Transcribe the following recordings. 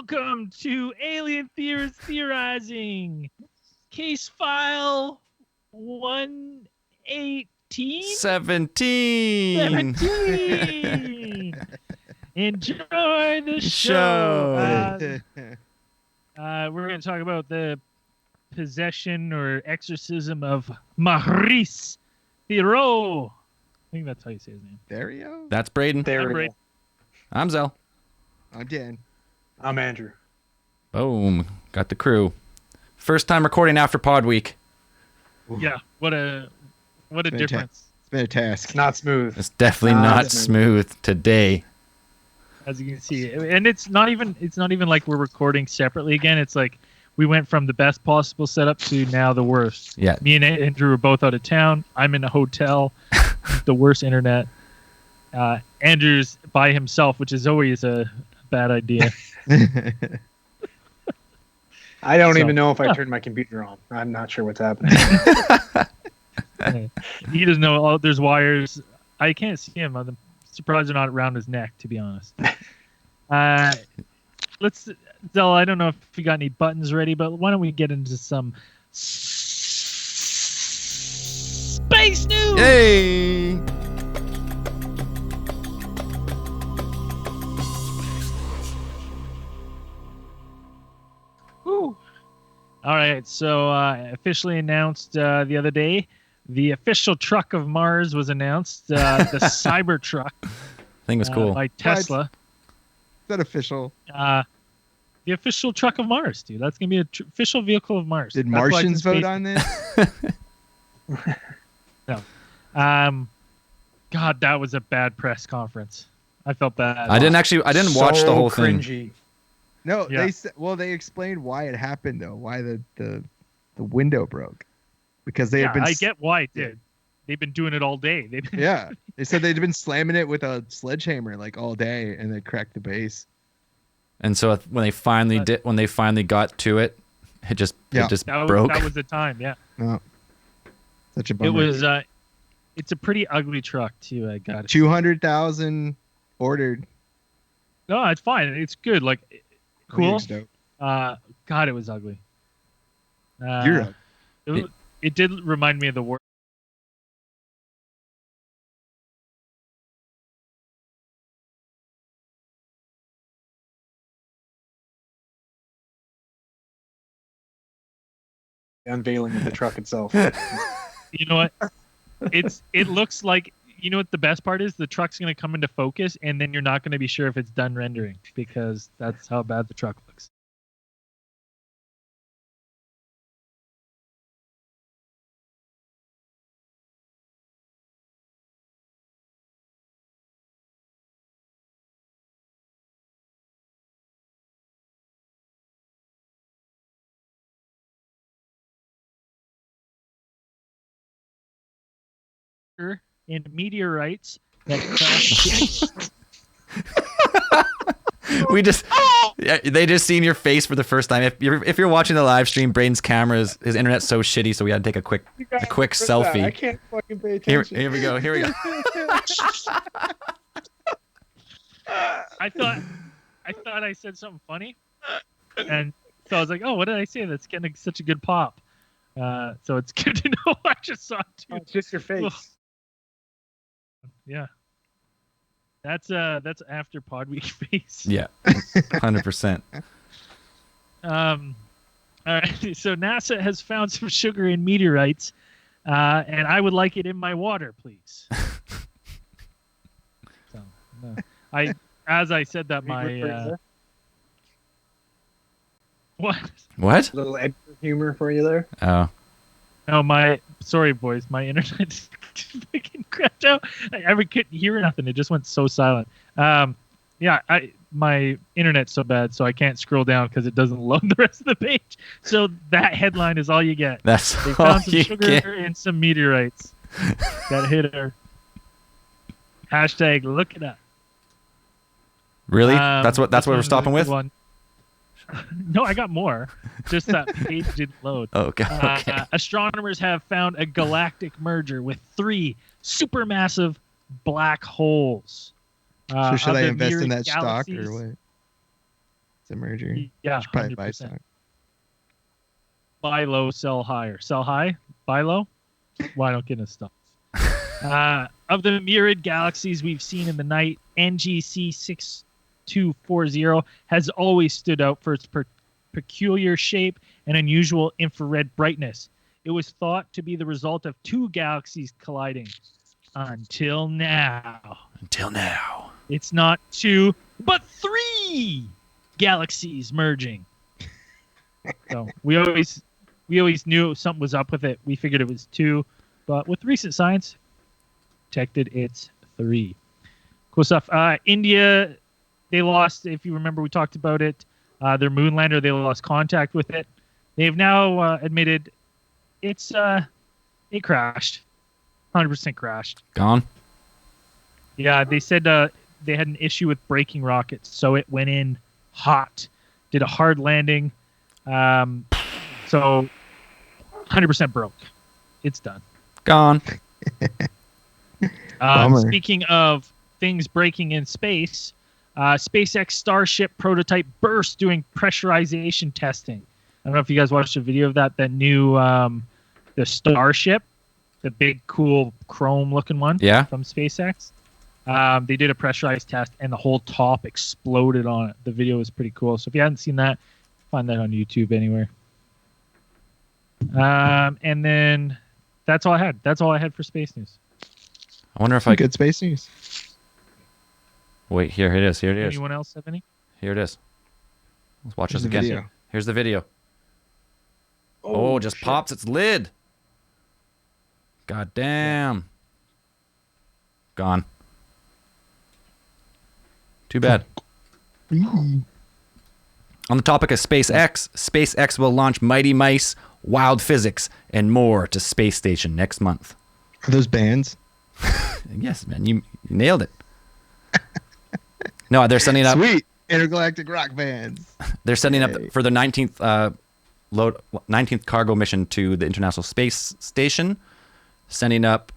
Welcome to Alien Theorists Theorizing. Case file 118? 17. Enjoy the show. We're going to talk about the possession or exorcism of Maurice Theriault. I think that's how you say his name. Theriault? That's Braden. Theriault. I'm Zell. I'm Dan. I'm Andrew. Boom. Got the crew. First time recording after pod week. Yeah, what a difference. It's been a task. It's not smooth. It's definitely not smooth today. As you can see, and it's not even like we're recording separately again. It's like we went from the best possible setup to now the worst. Yeah. Me and Andrew are both out of town. I'm in a hotel, the worst internet. Andrew's by himself, which is always a bad idea. I don't even know if I turned my computer on. I'm not sure what's happening. He doesn't know. Oh, there's wires. I can't see him. I'm surprised they're not around his neck, to be honest. Zell, I don't know if you got any buttons ready, but why don't we get into some space news? Yay! Woo. All right, so officially announced the other day, the official truck of Mars was announced, the Cybertruck. I think it was cool. By Tesla. Is that official? The official truck of Mars, dude. That's going to be an official vehicle of Mars. Did Martians vote on this? No. God, that was a bad press conference. I felt bad. I didn't watch the whole cringy. thing. No, Yeah. they explained why it happened though. Why the window broke. Because they had been I get why it did. They've been doing it all day. Yeah. They said they'd been slamming it with a sledgehammer like all day and they cracked the base. And so when they finally got to it, it just broke. That was the time, yeah. Oh, such a bummer. It was it's a pretty ugly truck too, I got it. 200,000 ordered. No, it's fine. It's good. Like cool. Dope. God, it was ugly. You're It did remind me of the war. The unveiling of the truck itself. You know what? It looks like, you know what the best part is? The truck's going to come into focus, and then you're not going to be sure if it's done rendering because that's how bad the truck looks. And meteorites that crash. They just seen your face for the first time. If you're watching the live stream, Braden's camera his internet's so shitty, so we had to take a quick selfie. I can't fucking pay attention. Here we go. I thought I said something funny, and so I was like, "Oh, what did I say? That's getting such a good pop." So it's good to know. I just saw it too. It's just your face. Yeah, that's after pod week face. Yeah, 100%. All right. So NASA has found some sugar in meteorites, and I would like it in my water, please. So, as I said that, my what? What? A little Edgar humor for you there. Oh. No, sorry, boys. My internet fucking crapped out. I couldn't hear nothing. It just went so silent. Yeah, my internet's so bad, so I can't scroll down because it doesn't load the rest of the page. So that headline is all you get. They found some sugar and some meteorites that hit her. Hashtag look it up. Really? That's what we're stopping with? No, I got more. Just that page didn't load. Okay. Astronomers have found a galactic merger with 3 supermassive black holes. So should I invest in that stock or what? It's a merger. Yeah, Should probably buy 100%. stock. Buy low, sell high, or sell high, buy low. Why don't get into stocks? Of the myriad galaxies we've seen in the night, NGC 6240 has always stood out for its peculiar shape and unusual infrared brightness. It was thought to be the result of two galaxies colliding. Until now. Until now. It's not two, but three galaxies merging. So we always knew something was up with it. We figured it was two, but with recent science, detected it's three. Cool stuff. India, they lost. If you remember, we talked about it. Their moon lander, they lost contact with it. They have now admitted it crashed. 100% crashed. Gone. Yeah, they said they had an issue with braking rockets, so it went in hot, did a hard landing, so 100% broke. It's done. Gone. Speaking of things breaking in space, SpaceX Starship prototype burst doing pressurization testing. I don't know if you guys watched a video of that new the Starship, the big cool chrome looking one from SpaceX. They did a pressurized test and the whole top exploded on it. The video was pretty cool. So if you haven't seen that, find that on YouTube anywhere. And then that's all I had. That's all I had for space news. I wonder if I good space news. Wait, here it is. Here it is. Anyone else have any? Here it is. Let's watch Here's this the again. video. Here's the video. Oh, just shit. pops its lid. God damn. Gone. Too bad. On the topic of SpaceX, SpaceX will launch Mighty Mice, Wild Physics, and more to space station next month. Are those bands? Yes, man, you nailed it. No, they're sending up. Sweet intergalactic rock bands. They're sending up Yay. for the 19th cargo mission to the International Space Station. Sending up,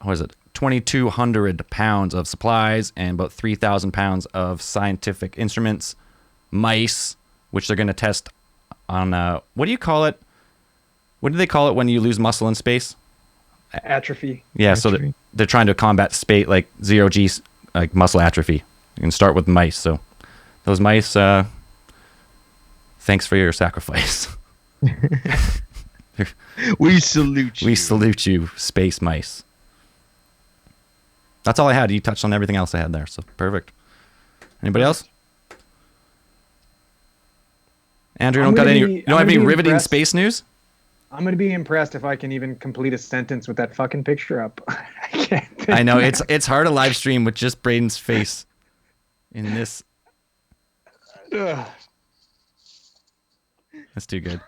what is it, 2,200 pounds of supplies and about 3,000 pounds of scientific instruments, mice, which they're going to test on, what do you call it? What do they call it when you lose muscle in space? Atrophy. Yeah, so they're trying to combat space, like zero-G, like muscle atrophy. You can start with mice. So those mice, thanks for your sacrifice. We salute you. We salute you, space mice. That's all I had. You touched on everything else I had there, so perfect. Anybody else? Andrew, you don't have any riveting space news? I'm going to be impressed if I can even complete a sentence with that fucking picture up. I can't. I know it's hard to live stream with just Braden's face in this. Ugh. That's too good.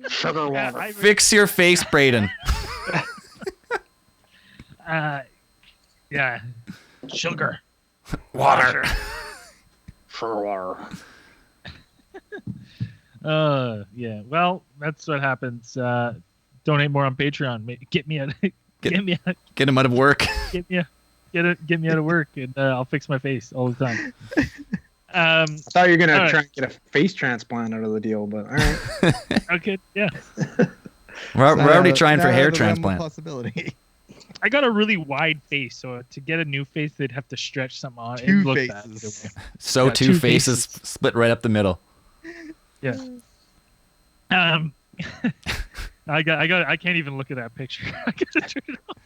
Sugar water. Fix your face, Braden. Yeah. Sugar. Water. Sugar water. Yeah. Well, that's what happens. Donate more on Patreon. Get me out. Get him out of work. Get me out of work, and I'll fix my face all the time. I thought you were gonna all try right. and get a face transplant out of the deal, but all right. Okay. Yeah. We're already trying for hair transplant. Possibility. I got a really wide face, so to get a new face, they'd have to stretch something on. Two It'd look bad faces. either way. So Yeah, two two faces faces. split right up the middle. Yeah. I can't even look at that picture. I gotta turn it off.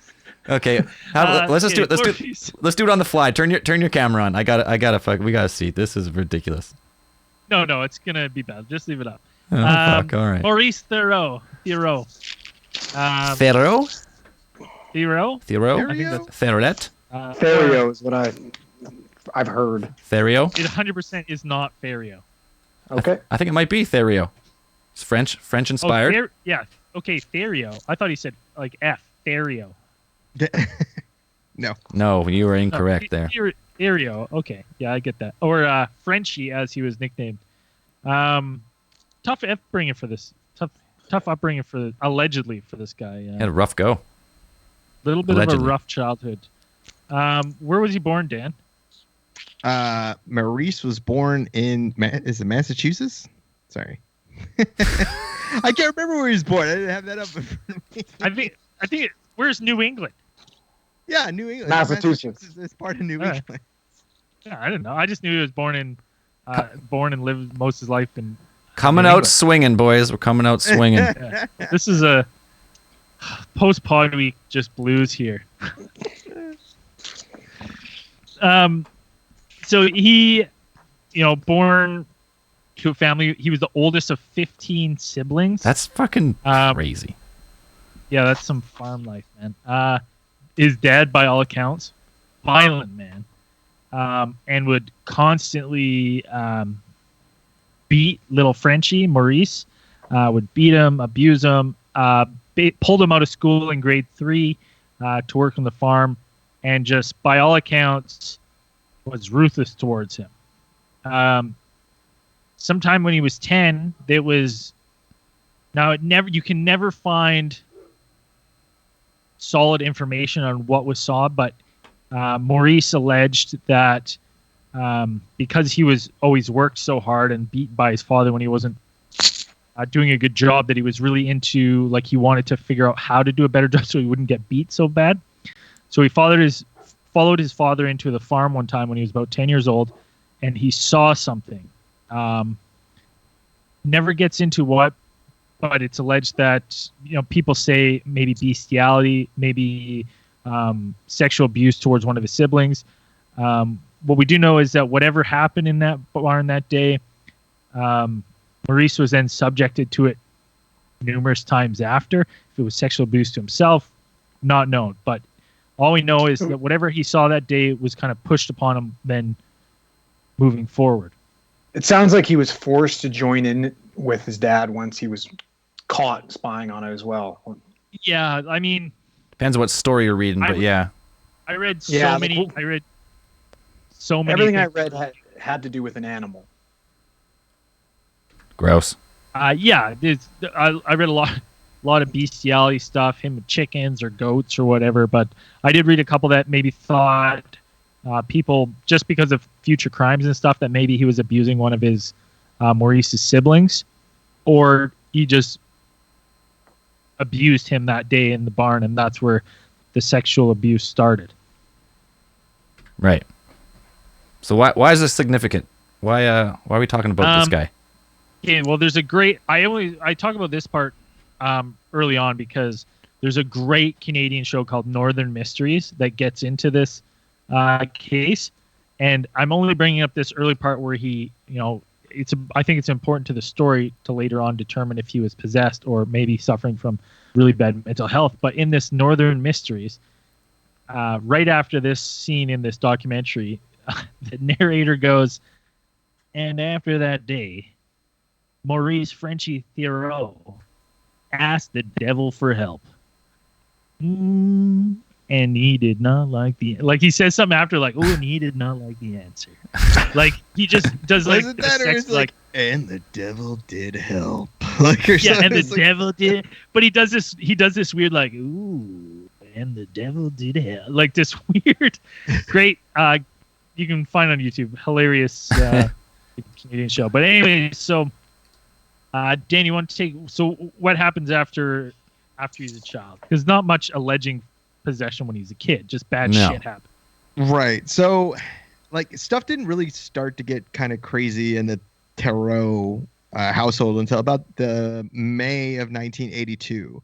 Okay, let's just do it. Let's do it on the fly. Turn your camera on. we gotta see. This is ridiculous. No, it's gonna be bad. Just leave it up. Oh, fuck. All right. Maurice Theriault. Theriault? Theriault? Theriault? I think that's Theriault? Theriault is what I've heard. Theriault? It 100% is not Theriault. Okay. I think it might be Theriault. It's French inspired. Oh, yeah. Okay, Theriault. I thought he said like F. Theriault. No. No, you were incorrect there. Theriault. Okay. Yeah, I get that. Or Frenchie, as he was nicknamed. Tough upbringing for this. Tough upbringing allegedly for this guy. He had a rough go. Little bit Allegedly. of a rough childhood. Where was he born, Dan? Maurice was born in is it Massachusetts? Sorry. I can't remember where he was born. I didn't have that up in front of me. I think where's New England? Yeah, New England. Massachusetts. It's part of New All right. England. Yeah, I don't know. I just knew he was born and lived most of his life in. Coming New out England. swinging, boys. We're coming out swinging. Yeah. This is a post-pod week, just blues here. So he, born to a family. He was the oldest of 15 siblings. That's fucking crazy. Yeah, that's some farm life, man. His dad, by all accounts, violent man, and would constantly beat little Frenchie, Maurice, would beat him, abuse him, pulled him out of school in grade 3 to work on the farm, and just, by all accounts, was ruthless towards him. Sometime when he was 10, you can never find solid information on what was saw, but Maurice alleged that because he was always worked so hard and beaten by his father when he wasn't doing a good job, that he was really into, like, he wanted to figure out how to do a better job so he wouldn't get beat so bad. So he followed his father into the farm one time when he was about 10 years old, and he saw something. Never gets into what, but it's alleged that people say maybe bestiality, maybe sexual abuse towards one of his siblings. What we do know is that whatever happened in that barn that day, Maurice was then subjected to it numerous times after. If it was sexual abuse to himself, not known. But all we know is that whatever he saw that day was kind of pushed upon him then moving forward. It sounds like he was forced to join in with his dad once he was caught spying on it as well. Yeah, I mean, Depends on what story you're reading, but yeah. I read so Yeah, many. I read so many. Everything I read had to do with an animal. Gross. Yeah, I read a lot of bestiality stuff, him with chickens or goats or whatever. But I did read a couple that maybe thought people, just because of future crimes and stuff, that maybe he was abusing one of his Maurice's siblings, or he just abused him that day in the barn, and that's where the sexual abuse started. Right. So why is this significant? Why are we talking about this guy? Okay, well, there's a great. I talk about this part early on because there's a great Canadian show called Northern Mysteries that gets into this case, and I'm only bringing up this early part where he, I think it's important to the story to later on determine if he was possessed or maybe suffering from really bad mental health. But in this Northern Mysteries, right after this scene in this documentary, the narrator goes, "And after that day, Maurice Frenchie Theriault asked the devil for help. And he did not like he says something after, like, and he did not like the answer." Like, he just does like Wasn't that, or sex, it's like, and the devil did help. Like, or yeah, something. and the It's like, devil did. But he does this weird, like, ooh, and the devil did help. Like, this weird, great. You can find on YouTube, hilarious Canadian show. But anyway, so Dan, you want to take? So what happens after he's a child? Because not much alleging possession when he's a kid. Just bad shit happened. Right. So, like, stuff didn't really start to get kind of crazy in the Theriault household until about the May of 1982,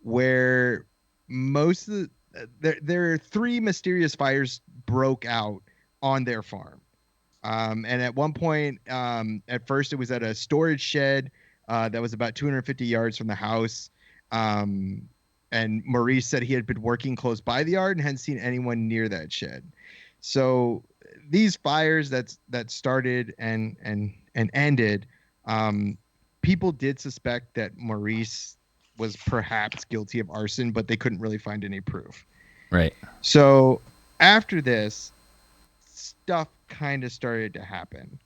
where most of there are 3 mysterious fires broke out on their farm. And at one point, at first it was at a storage shed that was about 250 yards from the house. And Maurice said he had been working close by the yard and hadn't seen anyone near that shed. So these fires that started and ended, people did suspect that Maurice was perhaps guilty of arson, but they couldn't really find any proof. Right. So after this, stuff kind of started to happen.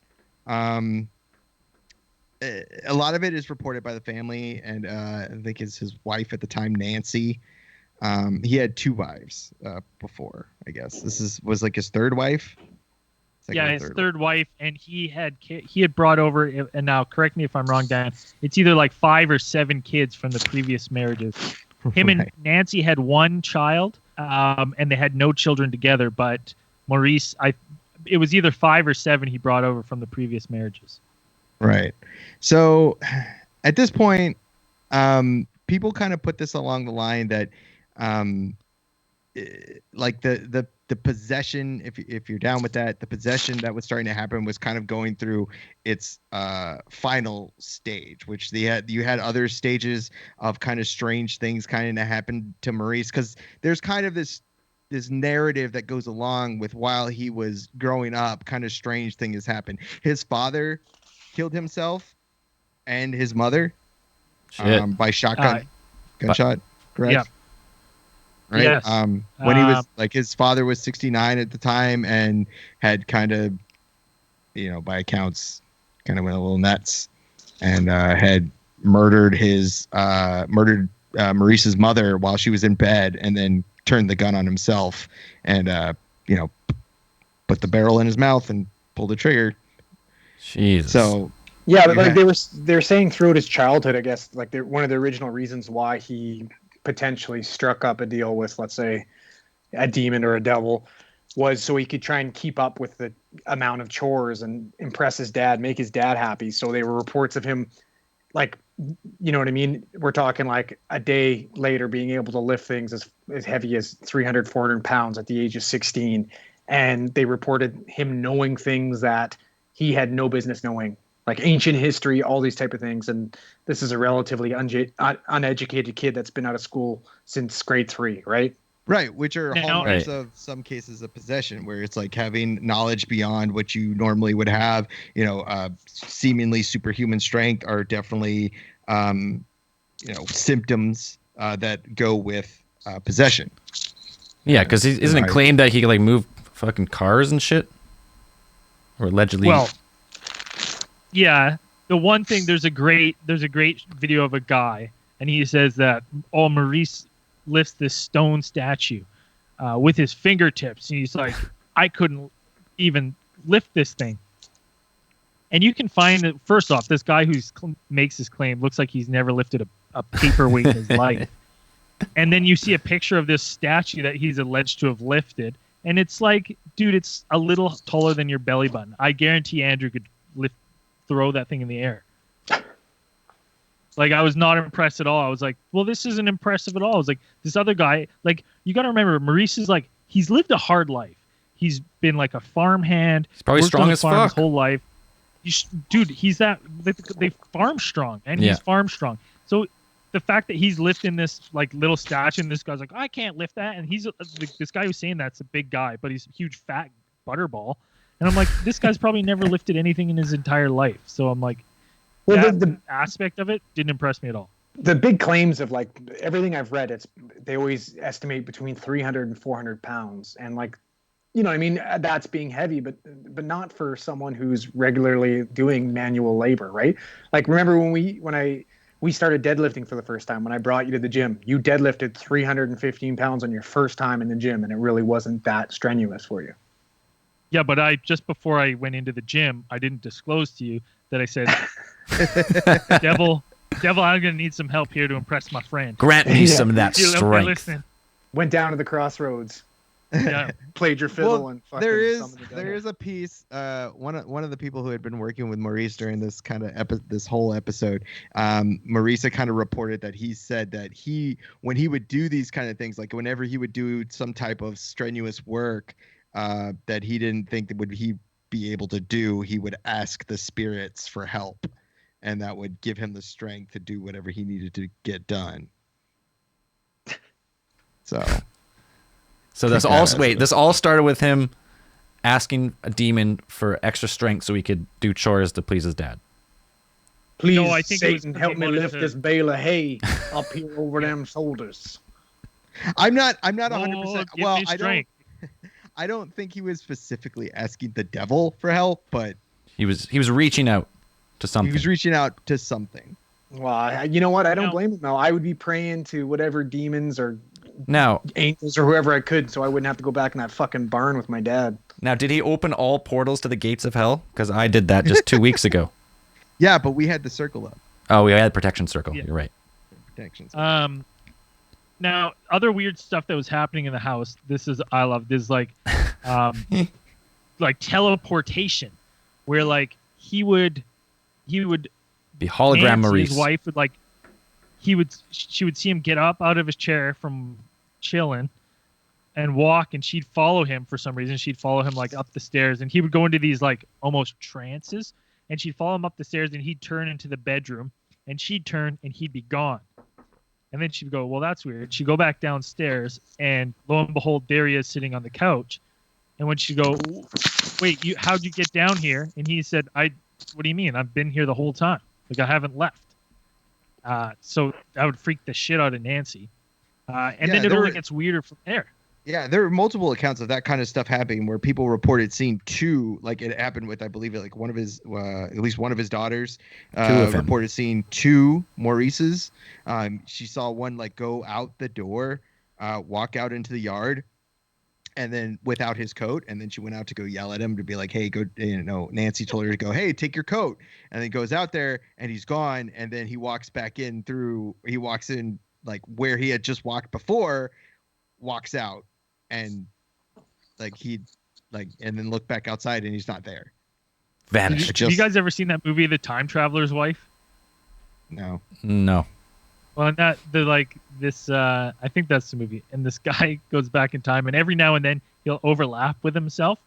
A lot of it is reported by the family, and I think it's his wife at the time, Nancy. He had 2 wives before, I guess. This was like his 3rd wife. Yeah, his third wife, and he had brought over, and now correct me if I'm wrong, Dan. It's either like 5 or 7 kids from the previous marriages. Him and Nancy had one child, and they had no children together. But Maurice, it was either 5 or 7 he brought over from the previous marriages. Right. So at this point, people kind of put this along the line that, like the possession, if you're down with that, the possession that was starting to happen was kind of going through its final stage, which you had other stages of kind of strange things kind of happen to Maurice, because there's kind of this narrative that goes along with, while he was growing up, kind of strange thing has happened. His father killed himself and his mother by shotgun gunshot, correct? Yeah. Right. Yes. When he was like, his father was 69 at the time and had kind of, by accounts, kind of went a little nuts, and had murdered Maurice's mother while she was in bed, and then turned the gun on himself, and put the barrel in his mouth and pulled the trigger. Jesus. So yeah, but like they're saying throughout his childhood, I guess, like one of the original reasons why he potentially struck up a deal with, let's say, a demon or a devil, was so he could try and keep up with the amount of chores and impress his dad, make his dad happy. So there were reports of him, like, you know what I mean? We're talking like a day later being able to lift things as heavy as 300, 400 pounds at the age of 16. And they reported him knowing things that he had no business knowing, like ancient history, all these type of things. And this is a relatively uneducated kid that's been out of school since grade 3, right? Right, which are hallmarks Right. of some cases of possession, where it's like having knowledge beyond what you normally would have. Seemingly superhuman strength are definitely, symptoms that go with possession. Yeah, because isn't it claimed that he could like move fucking cars and shit, or allegedly? Well, yeah. The one thing, there's a great video of a guy, and he says that Maurice lifts this stone statue with his fingertips, and he's like, I couldn't even lift this thing. And you can find that, first off, this guy who makes this claim looks like he's never lifted a paperweight in his life. And then you see a picture of this statue that he's alleged to have lifted, and it's like, dude, it's a little taller than your belly button. I guarantee Andrew could throw that thing in the air. Like, I was not impressed at all. I was like, well, this isn't impressive at all. I was like, this other guy, like, you got to remember, Maurice is like, he's lived a hard life. He's been like a farmhand. He's probably strong as fuck. His whole life. Dude, he's that, they farm strong, and he's farm strong. So the fact that he's lifting this like little statue, and this guy's like, I can't lift that. And he's this guy who's saying that's a big guy, but he's a huge fat butterball. And I'm like, this guy's probably never lifted anything in his entire life. So I'm like, well, the aspect of it didn't impress me at all. The big claims of like everything I've read, they always estimate between 300 and 400 pounds. And like, you know what I mean? That's being heavy, but not for someone who's regularly doing manual labor, right? Like, remember when we started deadlifting for the first time, when I brought you to the gym, you deadlifted 315 pounds on your first time in the gym, and it really wasn't that strenuous for you. Yeah, but just before I went into the gym, I didn't disclose to you that I said, Devil, I'm going to need some help here to impress my friend. Grant me some of that strength. Went down to the crossroads. Yeah. Played your fiddle and fucking there is a piece. One of the people who had been working with Maurice during this kind of this whole episode, Maurice kind of reported that he said that when he would do these kind of things, like whenever he would do some type of strenuous work that he didn't think that he be able to do, he would ask the spirits for help, and that would give him the strength to do whatever he needed to get done. So this all started with him asking a demon for extra strength so he could do chores to please his dad. Please, no, I think Satan, help me lift this bale of hay up here over them shoulders. I'm not 100%. Well, I don't think he was specifically asking the devil for help, but he was reaching out to something. He was reaching out to something. Well, you know what? I don't blame him though. I would be praying to whatever demons or Now, angels or whoever I could, so I wouldn't have to go back in that fucking barn with my dad. did he open all portals to the gates of hell? Because I did that just 2 weeks ago. Yeah, but we had the circle up. Oh, we had protection circle. Yeah. You're right. Protections. Now, other weird stuff that was happening in the house. I love this, like teleportation, where like he would Be hologram Nancy, Maurice. his wife, would she would see him get up out of his chair from chilling and walk, and she'd follow him for some reason. She'd follow him like up the stairs, and he would go into these like almost trances, and she'd follow him up the stairs, and he'd turn into the bedroom, and she'd turn, and he'd be gone. And then she'd go, well, that's weird. She'd go back downstairs, and lo and behold, there he is sitting on the couch. And when she'd go, wait, how'd you get down here? And he said, what do you mean? I've been here the whole time. Like, I haven't left. So that would freak the shit out of Nancy. And then it only gets weirder from there. Yeah, there are multiple accounts of that kind of stuff happening where people reported seeing two, like it happened with, I believe, like one of his, at least one of his daughters, reported seeing two Maurices. She saw one like go out the door, walk out into the yard, and then without his coat, and then she went out to go yell at him to be like, hey, go, Nancy told her to go, hey, take your coat. And then goes out there and he's gone. And then he walks in like where he had just walked before, walks out. And like and then look back outside and he's not there. Vanished. Have you guys ever seen that movie, The Time Traveler's Wife? No. Well, I think that's the movie. And this guy goes back in time, and every now and then he'll overlap with himself,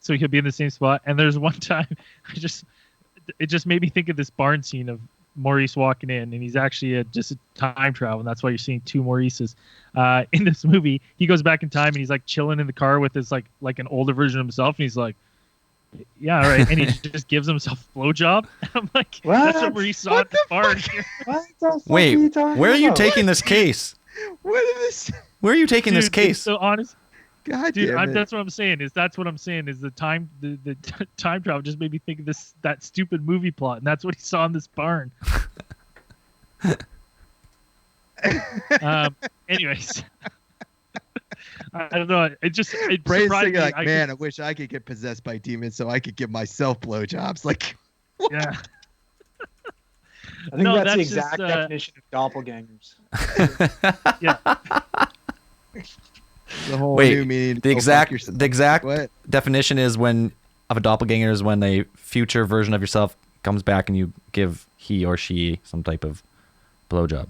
so he'll be in the same spot. And there's one time, it just made me think of this barn scene of Maurice walking in, and he's actually just a time travel, and that's why you're seeing two Maurices in this movie. He goes back in time, and he's like chilling in the car with his like an older version of himself, and he's like, yeah, all right, and he just gives himself a blowjob. I'm like, what? That's what Maurice saw at the barn. Wait, where are you taking this case? What is this? Where are you taking this case? So honest, God dude, damn it. that's what I'm saying. Is the time time travel just made me think of that stupid movie plot, and that's what he saw in this barn. Anyways, I don't know. It Brain's surprised thinking me. like, I wish I could get possessed by demons so I could give myself blowjobs. Like, yeah. I think that's the exact just, definition of doppelgangers. Yeah. The whole Wait, new meaning. the exact What? definition of a doppelganger is when a future version of yourself comes back and you give he or she some type of blowjob.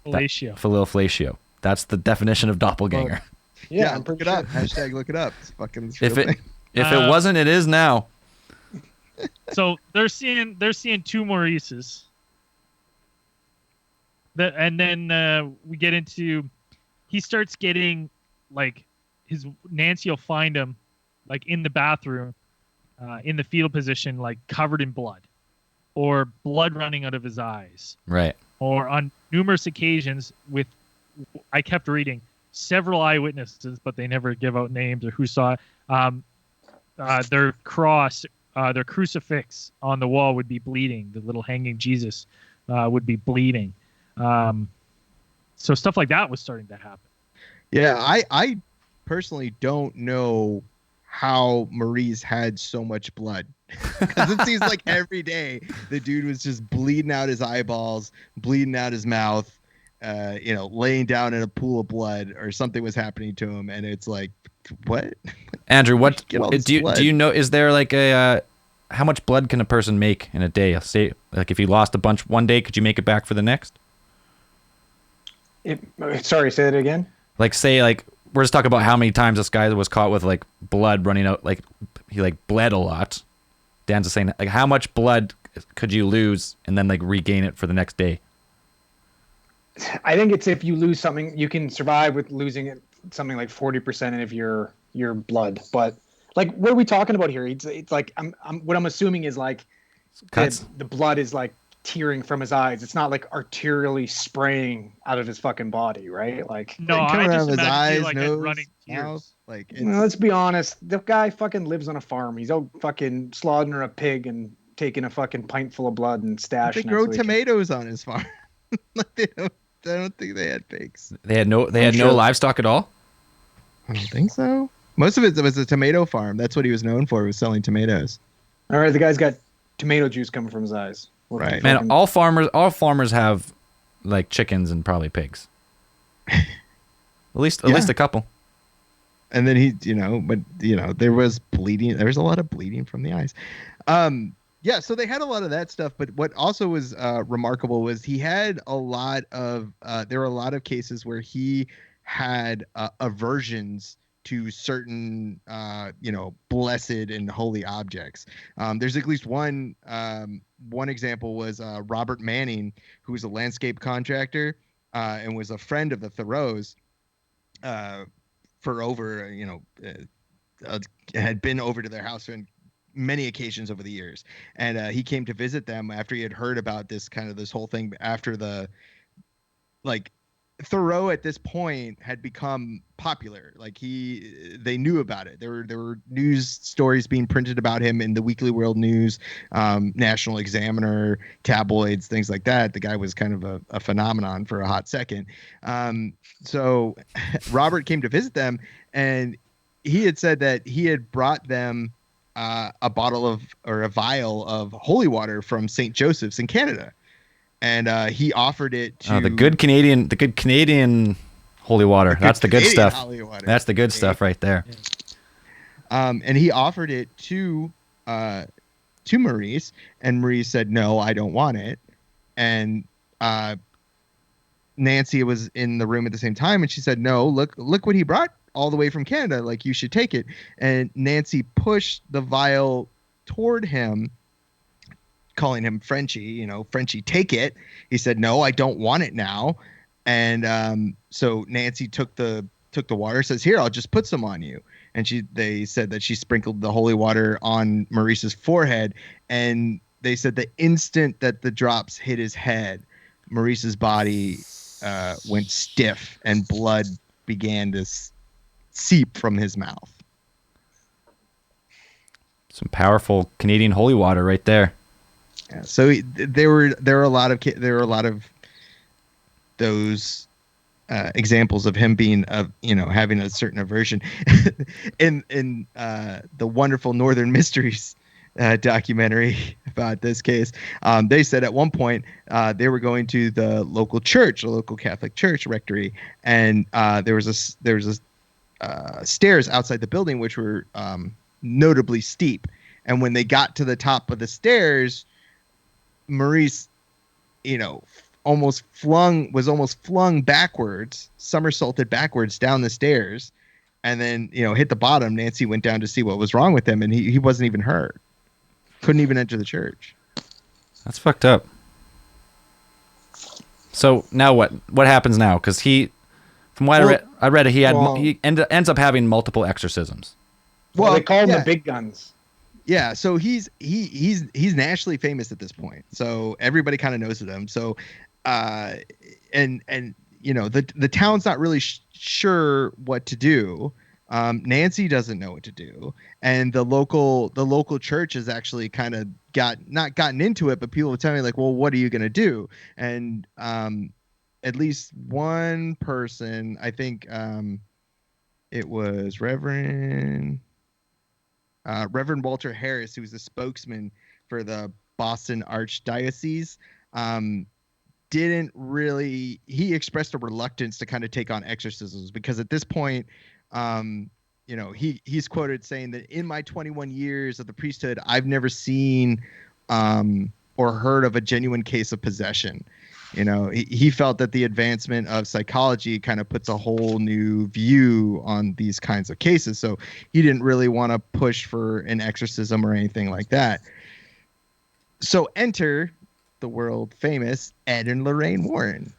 Fellatio. Fellatio. That's the definition of doppelganger. Yeah, I'm look pretty it up. sure. Hashtag look it up. It's fucking. If it wasn't, it is now. So they're seeing two Maurices. And then we get into, he starts getting like Nancy will find him like in the bathroom, in the fetal position, like covered in blood, or blood running out of his eyes. Right. Or on numerous occasions I kept reading several eyewitnesses, but they never give out names or who saw it. Their cross, their crucifix on the wall would be bleeding. The little hanging Jesus would be bleeding. So stuff like that was starting to happen. Yeah, I personally don't know how Maurice had so much blood, because it seems like every day the dude was just bleeding out his eyeballs, bleeding out his mouth, laying down in a pool of blood, or something was happening to him, and it's like, what? Andrew, what do you know? Is there like a how much blood can a person make in a day? Say, like if you lost a bunch one day, could you make it back for the next? Sorry, say that again. Like say like we're just talking about how many times this guy was caught with like blood running out, like he like bled a lot. Dan's just saying like how much blood could you lose and then like regain it for the next day? I think it's if you lose something, you can survive with losing it something like 40% of your blood. But like, what are we talking about here? It's like what I'm assuming is like the blood is like tearing from his eyes. It's not like arterially spraying out of his fucking body, right? Like no, coming I out just of his imagine eyes, like nose, running tears. mouth. Like, let's be honest, the guy fucking lives on a farm. He's out fucking slaughtering a pig and taking a fucking pint full of blood and stashing they it. grow tomatoes on his farm. Like, they don't. don't think they had pigs. They had no sure. livestock at all. I don't think so. Most of it was a tomato farm. That's what he was known for, was selling tomatoes. All right, the guy's got tomato juice coming from his eyes. What the Right. Man, fucking- all farmers have like chickens and probably pigs. At least a couple. And then there was bleeding. There was a lot of bleeding from the eyes. Yeah, so they had a lot of that stuff. But what also was remarkable was he had a lot of. There were a lot of cases where he had aversions to certain, blessed and holy objects. There's at least one. One example was Robert Manning, who was a landscape contractor and was a friend of the Thoreaus. For over, had been over to their house on many occasions over the years. And he came to visit them after he had heard about this whole thing after Thoreau at this point had become popular. They knew about it. There were news stories being printed about him in the Weekly World News, National Examiner, tabloids, things like that. The guy was kind of a phenomenon for a hot second. So Robert came to visit them, and he had said that he had brought them a vial of holy water from St. Joseph's in Canada. And he offered it to The good Canadian holy water. That's the good stuff. That's the good stuff right there. And he offered it to Maurice, and Maurice said, "No, I don't want it." And Nancy was in the room at the same time, and she said, "No, look what he brought all the way from Canada. Like, you should take it." And Nancy pushed the vial toward him, calling him Frenchie, Frenchie, take it. He said, "No, I don't want it now." And so Nancy took the water, says, "Here, I'll just put some on you." And they said that she sprinkled the holy water on Maurice's forehead. And they said the instant that the drops hit his head, Maurice's body went stiff and blood began to seep from his mouth. Some powerful Canadian holy water right there. Yeah, so there were a lot of those examples of him being having a certain aversion. in the wonderful Northern Mysteries documentary about this case, they said at one point they were going to the local church, a local Catholic church rectory, and there was a stairs outside the building which were notably steep. And when they got to the top of the stairs, Maurice, almost flung backwards, somersaulted backwards down the stairs, and then, hit the bottom. Nancy went down to see what was wrong with him, and he wasn't even hurt. Couldn't even enter the church. That's fucked up. So now what? What happens now? Because from what I read, he ends up having multiple exorcisms. Well, they call him the big guns. Yeah, so he's nationally famous at this point. So everybody kind of knows him. So, and the town's not really sure what to do. Nancy doesn't know what to do, and the local church has actually kind of not gotten into it, but people are telling me, like, well, what are you gonna do? And at least one person, I think it was Reverend Walter Harris, who was the spokesman for the Boston Archdiocese, he expressed a reluctance to kind of take on exorcisms, because at this point, he's quoted saying that, "In my 21 years of the priesthood, I've never seen or heard of a genuine case of possession." He felt that the advancement of psychology kind of puts a whole new view on these kinds of cases. So he didn't really want to push for an exorcism or anything like that. So enter the world famous Ed and Lorraine Warren.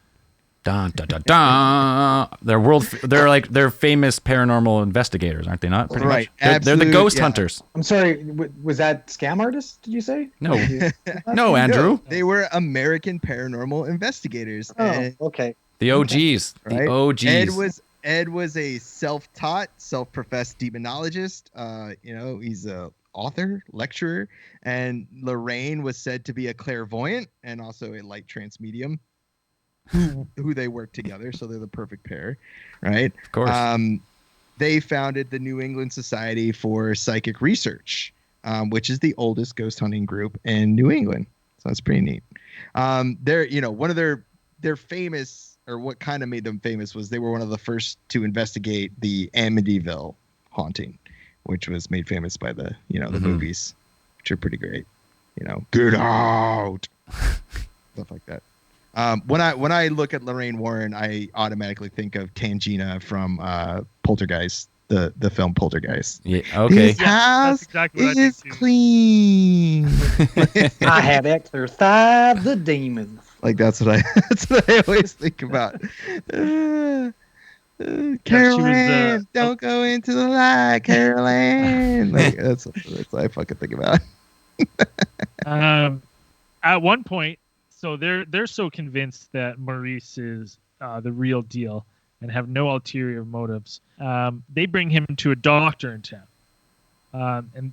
Dun, dun, dun, dun. They're famous paranormal investigators, aren't they? Not pretty Right. much. They're the ghost hunters. I'm sorry, was that scam artists? Did you say? No, no, Andrew. No, they were American paranormal investigators. Oh, okay. The OGs. Right? The OGs. Ed was a self-taught, self-professed demonologist. He's a author, lecturer, and Lorraine was said to be a clairvoyant and also a light trance medium. who they work together, so they're the perfect pair, right? Of course. They founded the New England Society for Psychic Research, which is the oldest ghost hunting group in New England. So that's pretty neat. They're, one of their famous, or what kind of made them famous, was they were one of the first to investigate the Amityville haunting, which was made famous by the movies, which are pretty great. Get out, stuff like that. When I look at Lorraine Warren, I automatically think of Tangina from Poltergeist, the film Poltergeist. Yeah. Okay. This house exactly what I is think too. clean. I have exorcised the demons. Like that's what I always think about. Carol, don't go into the light, Carol Ann. Like that's what I fucking think about. At one point, so they're so convinced that Maurice is the real deal and have no ulterior motives. They bring him to a doctor in town, and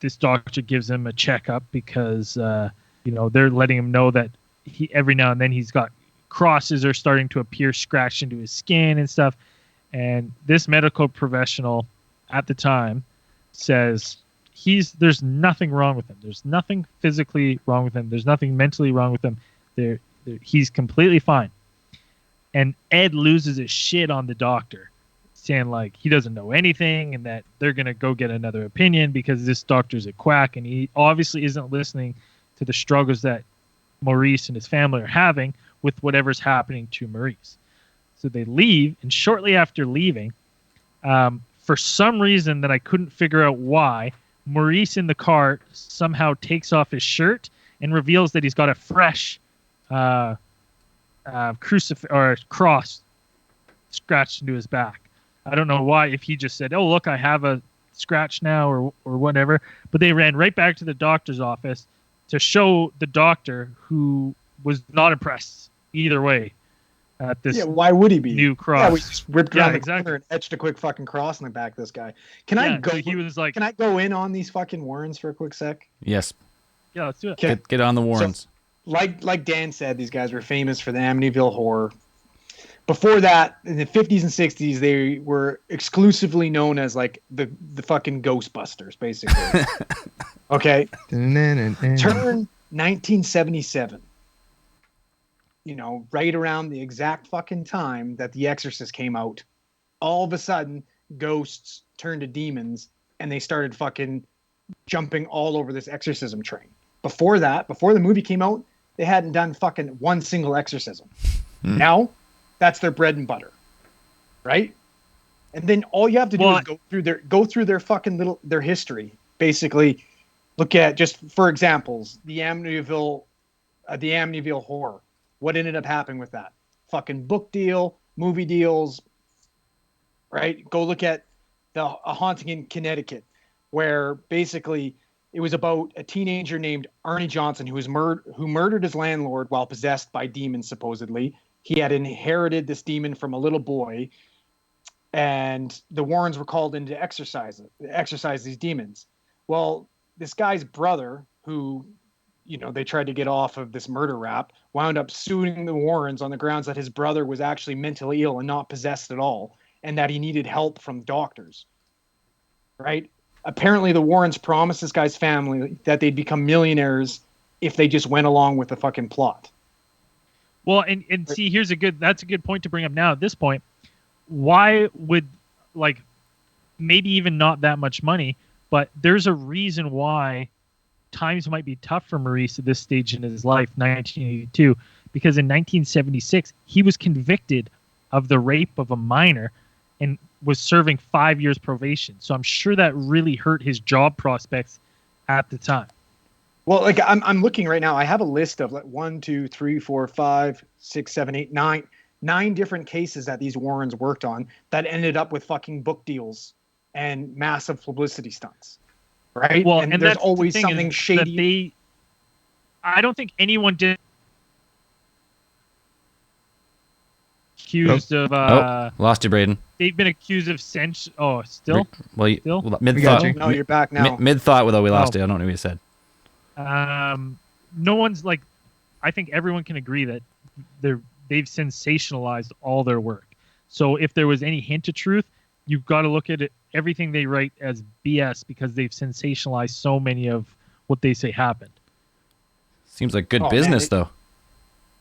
this doctor gives him a checkup because they're letting him know that every now and then he's got crosses are starting to appear scratched into his skin and stuff. And this medical professional at the time says there's nothing wrong with him. There's nothing physically wrong with him. There's nothing mentally wrong with him. He's completely fine. And Ed loses his shit on the doctor, saying like he doesn't know anything and that they're going to go get another opinion because this doctor's a quack, and he obviously isn't listening to the struggles that Maurice and his family are having with whatever's happening to Maurice. So they leave, and shortly after leaving, for some reason that I couldn't figure out why, Maurice in the car somehow takes off his shirt and reveals that he's got a fresh crucifix or cross scratched into his back. I don't know why, if he just said, "Oh, look, I have a scratch now," or whatever. But they ran right back to the doctor's office to show the doctor, who was not impressed either way at this. Yeah, why would he be? New cross. Yeah, we just ripped around the exactly. corner and etched a quick fucking cross in the back of this guy. Can I go? So he was like, "Can I go in on these fucking Warrens for a quick sec?" Yes. Yeah, let's do it. Get on the Warrens. So, like Dan said, these guys were famous for the Amityville horror. Before that, in the 50s and 60s, they were exclusively known as like the fucking Ghostbusters, basically. Okay. Turn 1977. Right around the exact fucking time that The Exorcist came out, all of a sudden, ghosts turned to demons, and they started fucking jumping all over this exorcism train. Before that, before the movie came out, they hadn't done fucking one single exorcism. Now, that's their bread and butter, right? And then all you have to do is go through their fucking their history. Basically, look at, just for examples, the Amityville horror. What ended up happening with that? Fucking book deal, movie deals, right? Go look at a haunting in Connecticut, where basically it was about a teenager named Arnie Johnson who murdered his landlord while possessed by demons, supposedly. He had inherited this demon from a little boy, and the Warrens were called in to exorcise these demons. Well, this guy's brother, who they tried to get off of this murder rap, wound up suing the Warrens on the grounds that his brother was actually mentally ill and not possessed at all, and that he needed help from doctors. Right? Apparently, the Warrens promised this guy's family that they'd become millionaires if they just went along with the fucking plot. Well, and see, that's a good point to bring up now at this point. Why would, maybe even not that much money, but there's a reason why times might be tough for Maurice at this stage in his life, 1982, because in 1976, he was convicted of the rape of a minor and was serving 5 years probation. So I'm sure that really hurt his job prospects at the time. Well, I'm looking right now. I have a list of 1, 2, 3, 4, 5, 6, 7, 8, 9 different cases that these Warrens worked on that ended up with fucking book deals and massive publicity stunts. Right? Well, and there's always something shady. I don't think anyone did accused of lost you, Braden. They've been accused of still? Still? Mid-thought. No, you're back now. Mid-thought, though, we lost you. I don't know what you said. No one's I think everyone can agree that they've sensationalized all their work. So if there was any hint of truth, you've got to look at it, everything they write as BS because they've sensationalized so many of what they say happened. Seems like good Oh, business, man, though.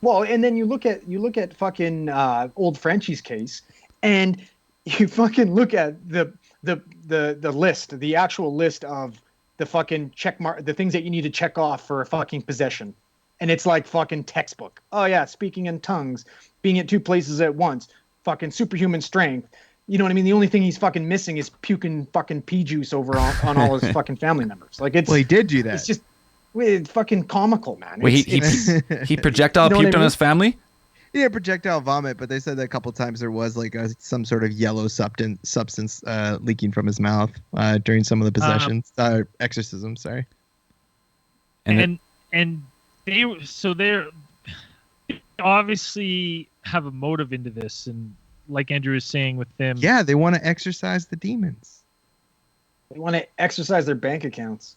Well, and then you look at fucking old Frenchie's case, and you fucking look at the list, the actual list of the fucking the things that you need to check off for a fucking possession, and it's like fucking textbook. Oh yeah, speaking in tongues, being at two places at once, fucking superhuman strength. You know what I mean? The only thing he's fucking missing is puking fucking pea juice over on all his fucking family members. Like Well, he did do that. It's just it's fucking comical, man. Wait, he projectile puked on his family? Yeah, projectile vomit, but they said that a couple times there was like some sort of yellow substance leaking from his mouth during some of the possessions, exorcism. Sorry. And they obviously have a motive into this, and like Andrew was saying with them, yeah, they want to exorcise the demons. They want to exercise their bank accounts.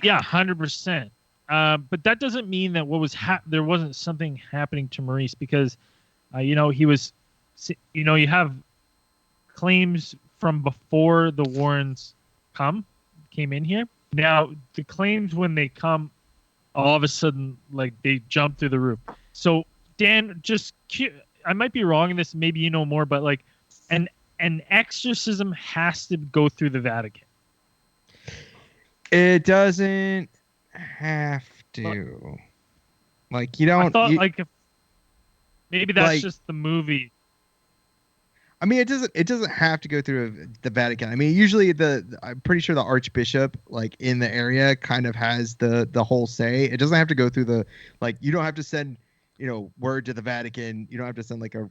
Yeah, 100%. But that doesn't mean that there wasn't something happening to Maurice because, he was, you have claims from before the Warrens came in here. Now the claims when they come, all of a sudden, like they jump through the roof. So Dan, I might be wrong in this. Maybe you know more, but like, an exorcism has to go through the Vatican. It doesn't have to. Like you don't. I thought maybe that's just the movie. I mean, it doesn't have to go through the Vatican. I mean, usually I'm pretty sure the Archbishop, like in the area, kind of has the whole say. It doesn't have to go through you don't have to send, word to the Vatican. You don't have to send like a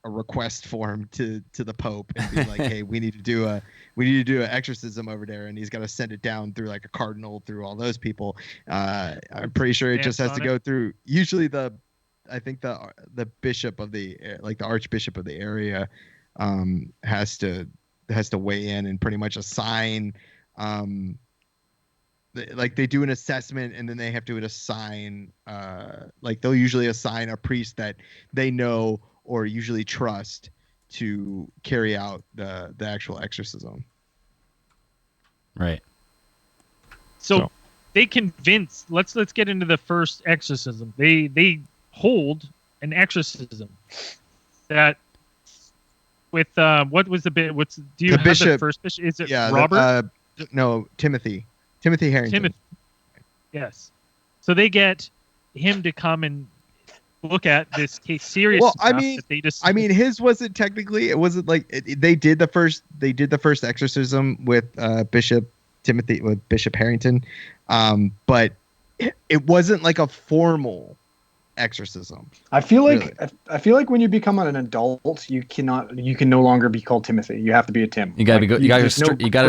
request form to the Pope and be like, hey, we need to do an exorcism over there, and he's got to send it down through like a cardinal, through all those people. I'm pretty sure it just has to go through. Usually I think the bishop of the Archbishop of the area has to weigh in and pretty much assign. They do an assessment and then they have to assign they'll usually assign a priest that they know or usually trust to carry out the actual exorcism. Right. So they convince. Let's get into the first exorcism. They hold an exorcism that with what was the bit? Do you have bishop, the first bishop? Is it Robert? No, Timothy Harrington. Yes. So they get him to come and look at this case seriously. Well, I mean, his wasn't technically. It wasn't like they did the first exorcism with Bishop Harrington, but it wasn't like a formal exorcism. I feel like when you become an adult, you can no longer be called Timothy. You have to be a Tim. You gotta you gotta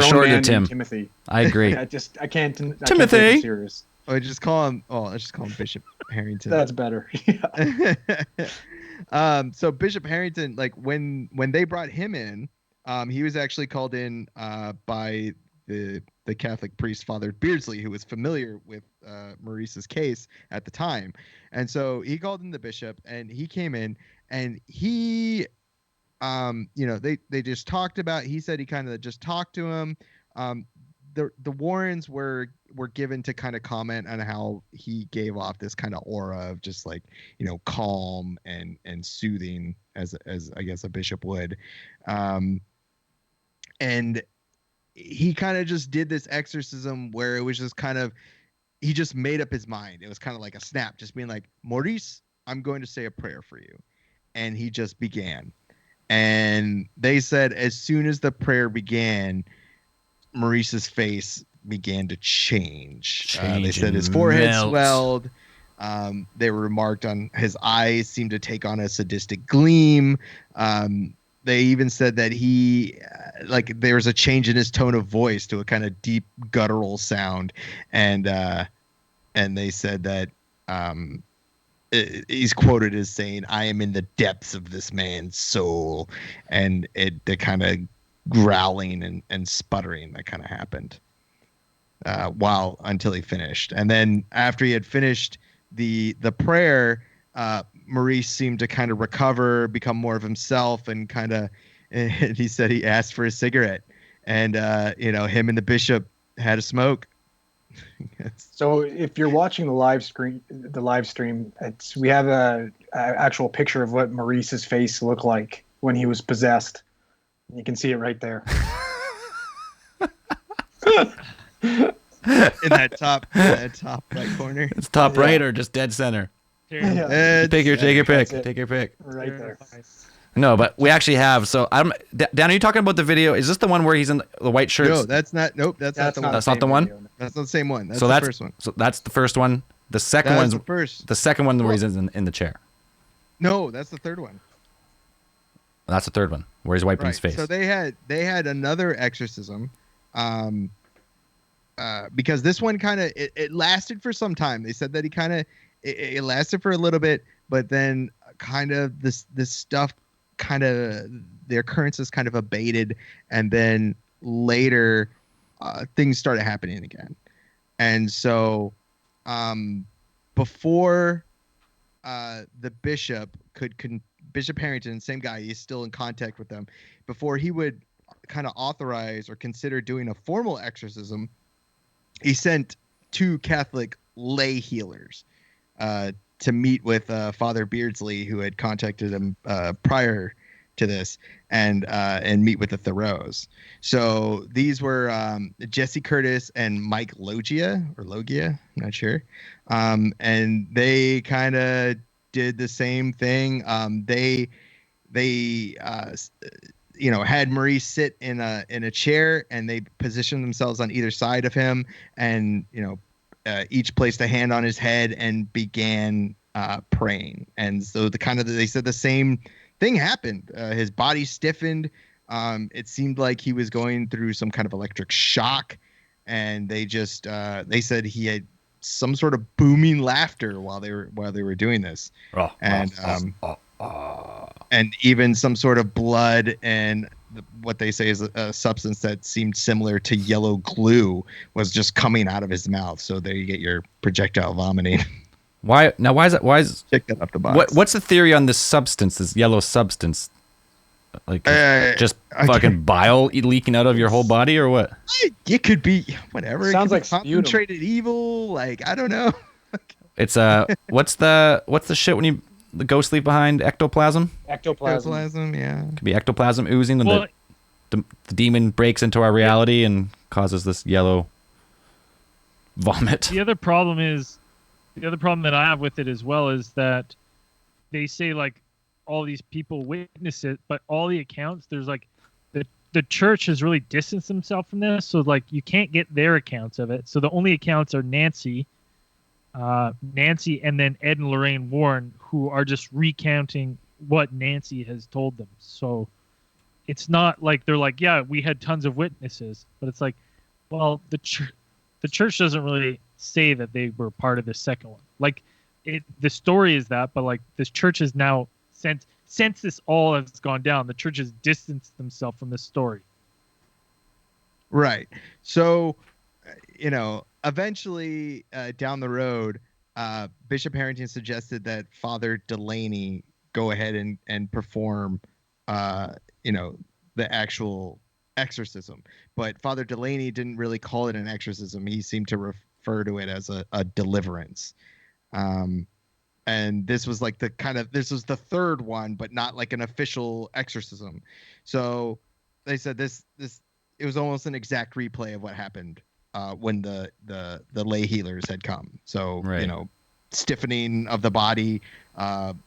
shorten to Tim. Timothy. I agree. I can't. Timothy. I can't take him serious. Let's just call him Bishop Harrington. That's better. So Bishop Harrington, like when they brought him in, he was actually called in by the Catholic priest Father Beardsley, who was familiar with Maurice's case at the time. And so he called in the bishop and he came in and he they just talked about, he said he kind of just talked to him. The Warrens were given to kind of comment on how he gave off this kind of aura of just like, calm and soothing as I guess a bishop would. And he kind of just did this exorcism where it was just kind of, he just made up his mind. It was kind of like a snap, just being like, Maurice, I'm going to say a prayer for you. And he just began. And they said as soon as the prayer began, Maurice's face began to change. They said his forehead swelled. They remarked on his eyes seemed to take on a sadistic gleam. They even said that he, there was a change in his tone of voice to a kind of deep guttural sound. And they said that he's quoted as saying, "I am in the depths of this man's soul." And the kind of growling and sputtering that kind of happened until he finished. And then after he had finished the prayer, Maurice seemed to kind of recover, become more of himself, and kind of. And he said he asked for a cigarette, and him and the bishop had a smoke. So if you're watching the live stream, we have a actual picture of what Maurice's face looked like when he was possessed. You can see it right there. In that top right corner. It's top right or just dead center. Take your pick. Take your pick. Right there. No, but we actually have. So Dan, are you talking about the video? Is this the one where he's in the white shirts? No, that's not. Nope, that's not the one. That's not the one. Video. That's not the same one. That's the first one. So that's the first one. The second one's the first. The second one where he's in the chair. No, that's the third one. That's the third one where he's wiping his face. So they had another exorcism, because this one kind of it lasted for some time. They said that he kind of it lasted for a little bit, but then kind of this stuff kind of the occurrences kind of abated, and then later things started happening again. And so before the bishop Bishop Harrington, same guy, he's still in contact with them, before he would kind of authorize or consider doing a formal exorcism, he sent 2 Catholic lay healers to meet with Father Beardsley, who had contacted him prior to this, and meet with the Theriaults. So these were Jesse Curtis and Mike Logia, I'm not sure. And they kind of did the same thing. They had Maurice sit in a chair, and they positioned themselves on either side of him, and each placed a hand on his head and began praying. And so they said the same thing happened. His body stiffened. It seemed like he was going through some kind of electric shock, and they said he had some sort of booming laughter while they were doing this, and even some sort of blood and what they say is a substance that seemed similar to yellow glue was just coming out of his mouth. So there you get your projectile vomiting. Why is Check that up the box. what's the theory on this substance, this yellow substance? Like just fucking bile leaking out of your whole body, or what? It could be whatever. Sounds like concentrated evil. Like, I don't know. It's what's the shit when the ghosts leave behind? Ectoplasm. Ectoplasm, yeah. Could be ectoplasm oozing, and the demon breaks into our reality and causes this yellow vomit. The other problem that I have with it as well is that they say like all these people witness it, but all the accounts, there's like the church has really distanced themselves from this, so like you can't get their accounts of it. So the only accounts are Nancy, and then Ed and Lorraine Warren, who are just recounting what Nancy has told them. So it's not like they're like, yeah, we had tons of witnesses, but it's like, well, the church doesn't really say that they were part of the second one. Like the story is that, but like this church is now since this all has gone down, the church has distanced themselves from this story. Right. So, eventually down the road, Bishop Harrington suggested that Father Delaney go ahead and perform, the actual exorcism. But Father Delaney didn't really call it an exorcism. He seemed to refer to it as a deliverance. And this was like this was the third one, but not like an official exorcism. So they said this it was almost an exact replay of what happened when the lay healers had come. So, right. Stiffening of the body,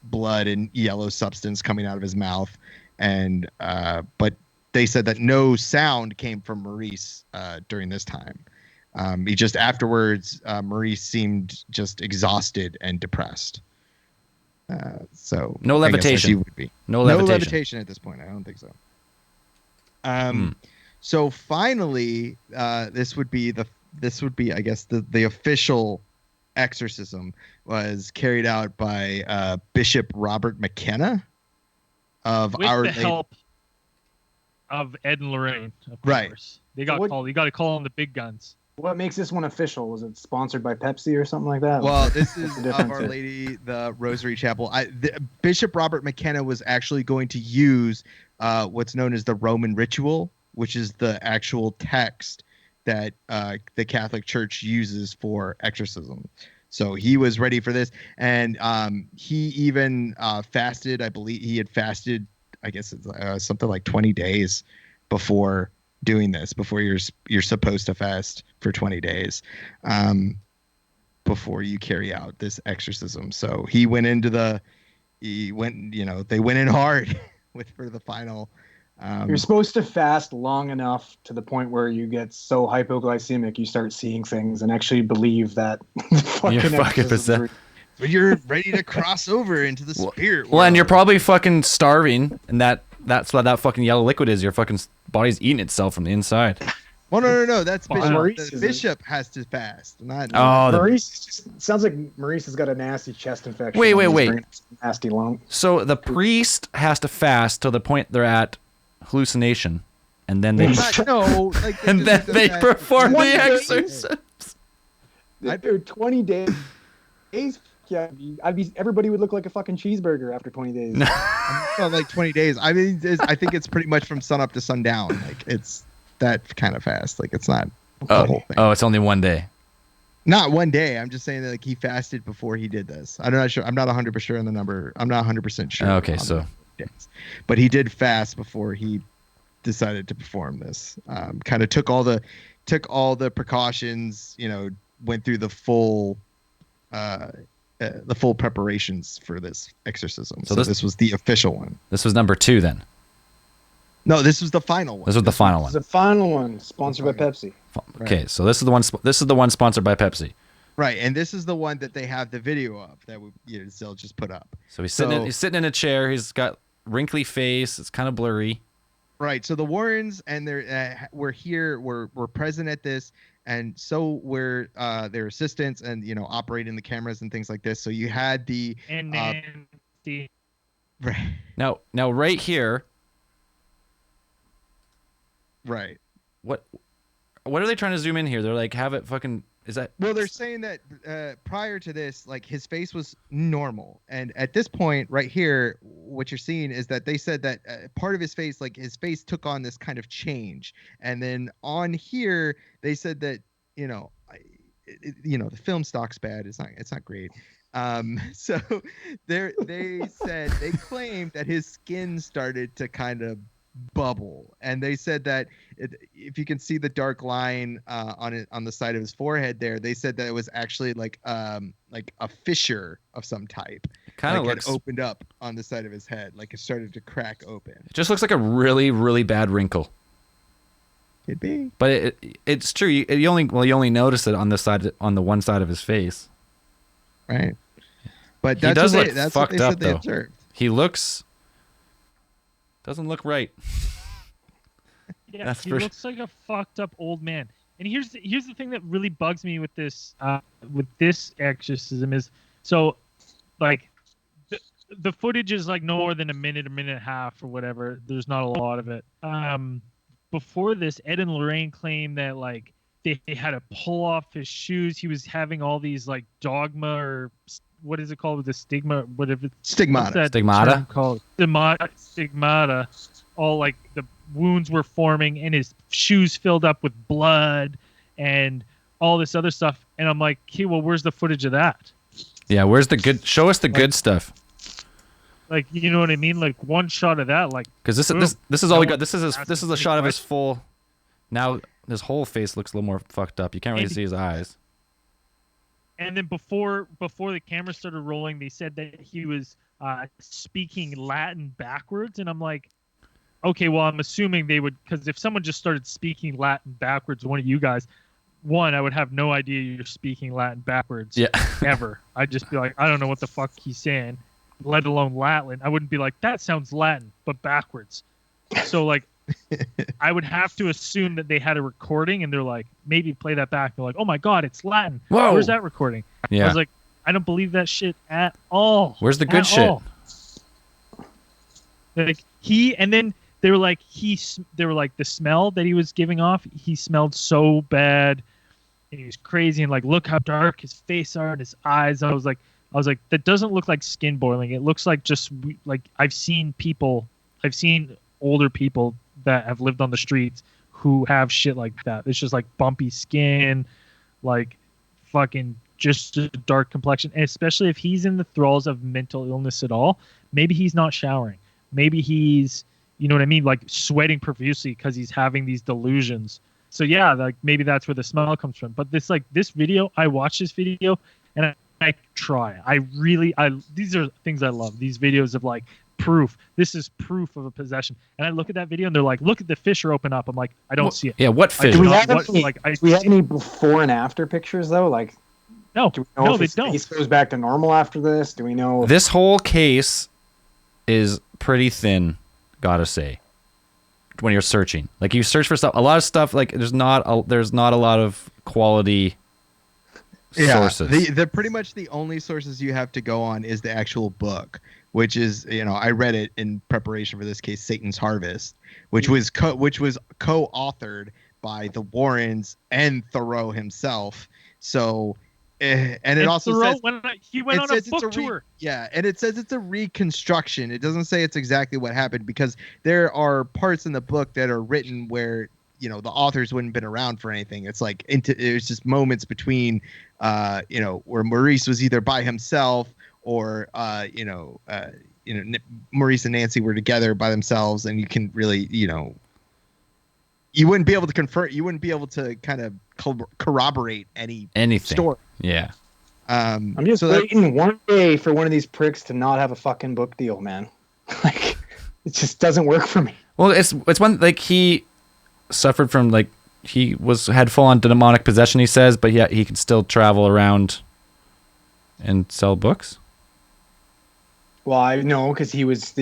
blood and yellow substance coming out of his mouth. And but they said that no sound came from Maurice during this time. He just afterwards, Maurice seemed just exhausted and depressed. So no levitation. He would be. No levitation at this point. I don't think so. So finally, this would be I guess the official exorcism was carried out by Bishop Robert McKenna of with Our the Lady. help of Ed and Lorraine, of Right. course. They got called. You got to call on the big guns. What makes this one official? Was it sponsored by Pepsi or something like that? Well, this is What's the of difference Our here? Lady, the Rosary Chapel. Bishop Robert McKenna was actually going to use what's known as the Roman ritual, which is the actual text that the Catholic Church uses for exorcism. So he was ready for this, and he even fasted. I believe he had fasted. I guess it's something like 20 days before doing this. Before you're supposed to fast for 20 days. Before you carry out this exorcism. So he went they went in hard for the final. You're supposed to fast long enough to the point where you get so hypoglycemic you start seeing things and actually believe that You're fucking exorcism is possessed. real. When you're ready to cross over into the spirit Well, and you're world. probably fucking starving, and that's what that fucking yellow liquid is. Your fucking body's eating itself from the inside. Well, no. That's Wow. Bishop. Maurice The isn't. bishop has to fast. Not. Oh, Maurice just sounds like Maurice has got a nasty chest infection. Wait. and he's bringing some nasty lung. So the priest has to fast till the point they're at hallucination, and then they No. Like and then they perform the 20 days? exorcism. After 20 days, yeah, everybody would look like a fucking cheeseburger after 20 days. Well, like 20 days. I mean, I think it's pretty much from sunup to sundown. Like it's that kind of fast. Like it's not the whole thing. Oh, it's only one day. Not one day. I'm just saying that like he fasted before he did this. I'm not sure. I'm not 100% sure on the number. I'm not 100% sure. Okay, on so the days. But he did fast before he decided to perform this. Kind of took all the precautions. Went through the full preparations for this exorcism. So So this- this was the official one. this was number 2 then. No, this was the final one. This was the final It's one. the final one, sponsored by Pepsi. Okay, so this is the one. This is the one sponsored by Pepsi. Right, and this is the one that they have the video of that Zell just put up. So he's sitting. So- He's sitting in a chair. He's got wrinkly face. It's kind of blurry. Right, so the Warrens and were here, were present at this, and so were their assistants and operating the cameras and things like this. So you had the And Nancy. right, Now, right here. right. What are they trying to zoom in here? They're like, have it fucking. Is that? Well, they're saying that prior to this, like his face was normal, and at this point, right here, what you're seeing is that they said that part of his face, like his face, took on this kind of change, and then on here, they said that the film stock's bad. It's not great. So they claimed that his skin started to kind of bubble, and they said that if you can see the dark line on the side of his forehead there, they said that it was actually like a fissure of some type. Kind of like looks. it opened up on the side of his head, like it started to crack open. It just looks like a really, really bad wrinkle. Could be. But it's true. You only notice it on the one side of his face. Right. But He that's does what look that's what fucked they up, said they though. observed. He doesn't look right. Yeah, That's he for looks like a fucked up old man. And here's the thing that really bugs me with this exorcism is so like the footage is like no more than a minute and a half or whatever. There's not a lot of it. Before this, Ed and Lorraine claimed that like they had to pull off his shoes. He was having all these like dogma or what is it called with the stigma? Whatever. Stigmata. What's that Stigmata? term called? Stigmata. All like the wounds were forming and his shoes filled up with blood and all this other stuff. And I'm like, okay, well, where's the footage of that? Yeah, where's the good? Show us the good stuff. Like, you know what I mean? Like one shot of that, like, Because this is all we got. This is a shot of his full. Now his whole face looks a little more fucked up. You can't really see his eyes. and then before the camera started rolling, they said that he was speaking Latin backwards. And I'm like, okay, well, I'm assuming they would, because if someone just started speaking Latin backwards, one of you guys, I would have no idea you're speaking Latin backwards. Yeah. Ever. I'd just be like, I don't know what the fuck he's saying, let alone Latin. I wouldn't be like, that sounds Latin, but backwards. So, like, I would have to assume that they had a recording and they're like, maybe play that back. They're like, oh my God, it's Latin. Whoa. Where's that recording? Yeah. I was like, I don't believe that shit at all. Where's the good At shit? all. Like and then they were like, the smell that he was giving off, he smelled so bad. he's crazy, and like, look how dark his face are and his eyes. I was like, that doesn't look like skin boiling. It looks like just like I've seen older people that have lived on the streets who have shit like that. It's just like bumpy skin, like fucking just a dark complexion. And especially if he's in the thralls of mental illness at all, maybe he's not showering. Maybe he's, you know what I mean, like sweating profusely because he's having these delusions. So yeah, like maybe that's where the smell comes from. But this video, I watch this video and I try. These are things I love. These videos of like proof. This is proof of a possession. And I look at that video and they're like, look at the fissure open up. I'm like, I don't see it. Yeah, what fissure? Do we have any before and after pictures though? Like, no, do we know if they his don't. face goes back to normal after this? Do we know? This whole case is pretty thin, gotta say. When you're searching, like you search for stuff, a lot of stuff, like there's not a lot of quality sources. The pretty much the only sources you have to go on is the actual book, which is, I read it in preparation for this case, Satan's Harvest, which was co-authored by the Warrens and Theriault himself. So, and it also Theriault says he went on a book tour. Yeah, and it says it's a reconstruction. It doesn't say it's exactly what happened, because there are parts in the book that are written where the authors wouldn't have been around for anything. It's like there's just moments between where Maurice was either by himself or Maurice and Nancy were together by themselves, and you can really you wouldn't be able to confirm. You wouldn't be able to kind of corroborate anything story. Yeah. I'm just waiting one day for one of these pricks to not have a fucking book deal, man. Like, it just doesn't work for me. Well, it's one, like, he suffered from, like, he had full on demonic possession, he says, but yet he can still travel around and sell books. Well, I know, because he was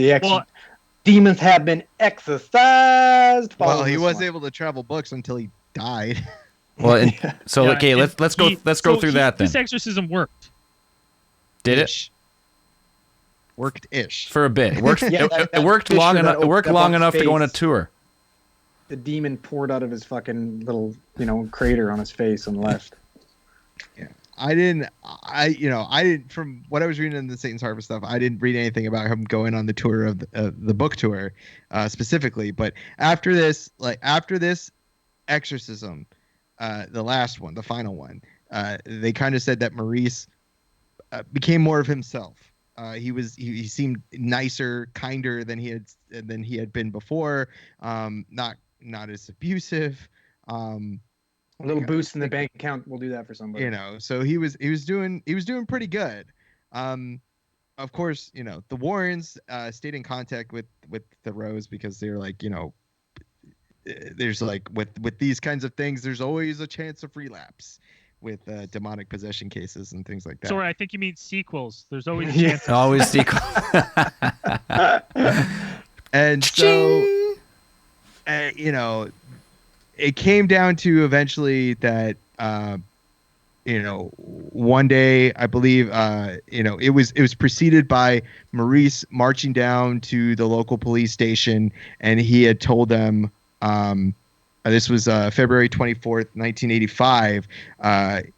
demons have been exorcised. Well, he was able to travel books until he died. Well, okay, let's go through that then. This exorcism worked. Did it? Worked-ish for a bit. It worked. It worked long enough. It worked long enough to go on a tour. The demon poured out of his fucking little, crater on his face on the left. Yeah, I didn't. From what I was reading in the Satan's Harvest stuff, I didn't read anything about him going on the tour of the book tour, specifically. But after this exorcism, the last one, the final one, they kind of said that Maurice became more of himself. He seemed nicer, kinder than he had been before. Not as abusive. A little boost in the bank account will do that for somebody. So he was doing pretty good. Of course, the Warrens stayed in contact with the Rose, because they're like, there's like with these kinds of things, there's always a chance of relapse with demonic possession cases and things like that. Sorry, I think you mean sequels. There's always a chance. Always sequels. And so, it came down to eventually that, one day, I believe, it was preceded by Maurice marching down to the local police station, and he had told them, this was February 24th, 1985.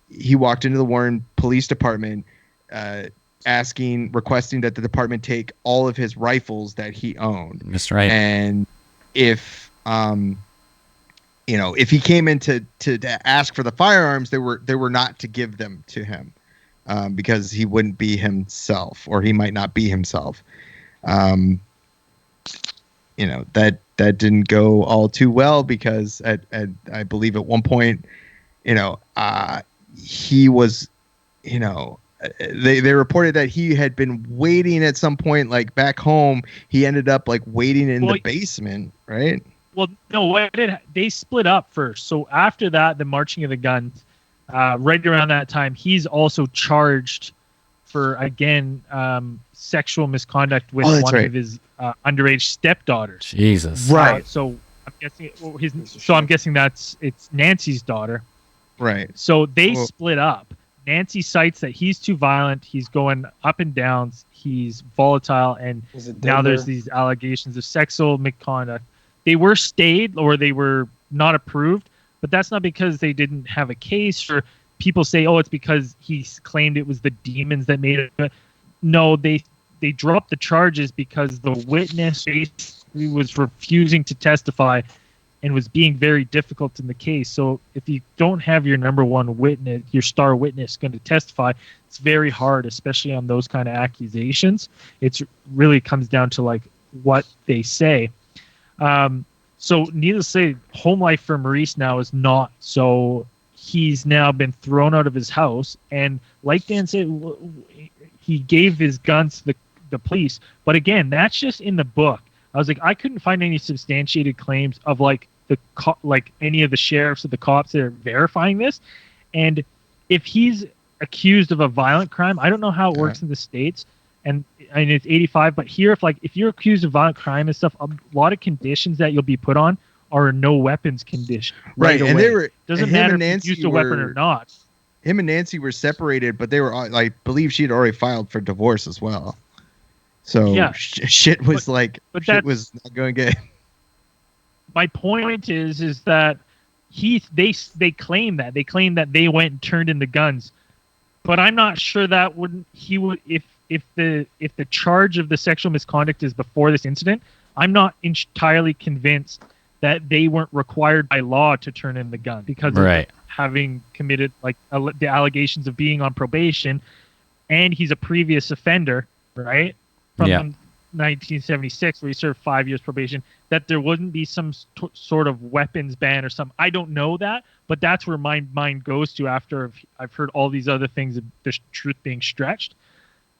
He walked into the Warren Police Department, requesting that the department take all of his rifles that he owned. That's right. And if he came in to ask for the firearms, they were not to give them to him, because he wouldn't be himself, or he might not be himself. That didn't go all too well, because I believe at one point, he was, they reported that he had been waiting at some point, like back home. He ended up like waiting in the basement, right? Well, no, they split up first. So after that, the marching of the guns, right around that time, he's also charged for, again, sexual misconduct with one of his underage stepdaughters. Jesus. Right. So I'm guessing it's Nancy's daughter. Right. So they split up. Nancy cites that he's too violent. He's going up and downs. He's volatile, and now there's these allegations of sexual misconduct. They were stayed, or they were not approved, but that's not because they didn't have a case, or people say, oh, it's because he claimed it was the demons that made it. No, they dropped the charges because the witness basically was refusing to testify and was being very difficult in the case. So if you don't have your number one witness, your star witness, going to testify, it's very hard, especially on those kind of accusations. It's really comes down to like what they say. So needless to say, home life for Maurice now is not. So he's now been thrown out of his house, and like Dan said, he gave his guns to the police. But again, that's just in the book. I was like, I couldn't find any substantiated claims of like any of the sheriffs or the cops that are verifying this. And if he's accused of a violent crime, I don't know how it works in the States, and it's 85. But here, if you're accused of violent crime and stuff, a lot of conditions that you'll be put on are a no weapons condition. Right, away. and they were doesn't matter if you used a weapon or not. Him and Nancy were separated, but they were I believe she had already filed for divorce as well. So yeah. shit was shit was not going good. My point is that they claim that they went and turned in the guns, but I'm not sure that if the charge of the sexual misconduct is before this incident. I'm not entirely convinced that they weren't required by law to turn in the gun because of having committed the allegations of being on probation, and he's a previous offender, right? From 1976, where he served 5 years probation, that there wouldn't be some sort of weapons ban or something. I don't know that, but that's where my mind goes to after I've heard all these other things of the truth being stretched.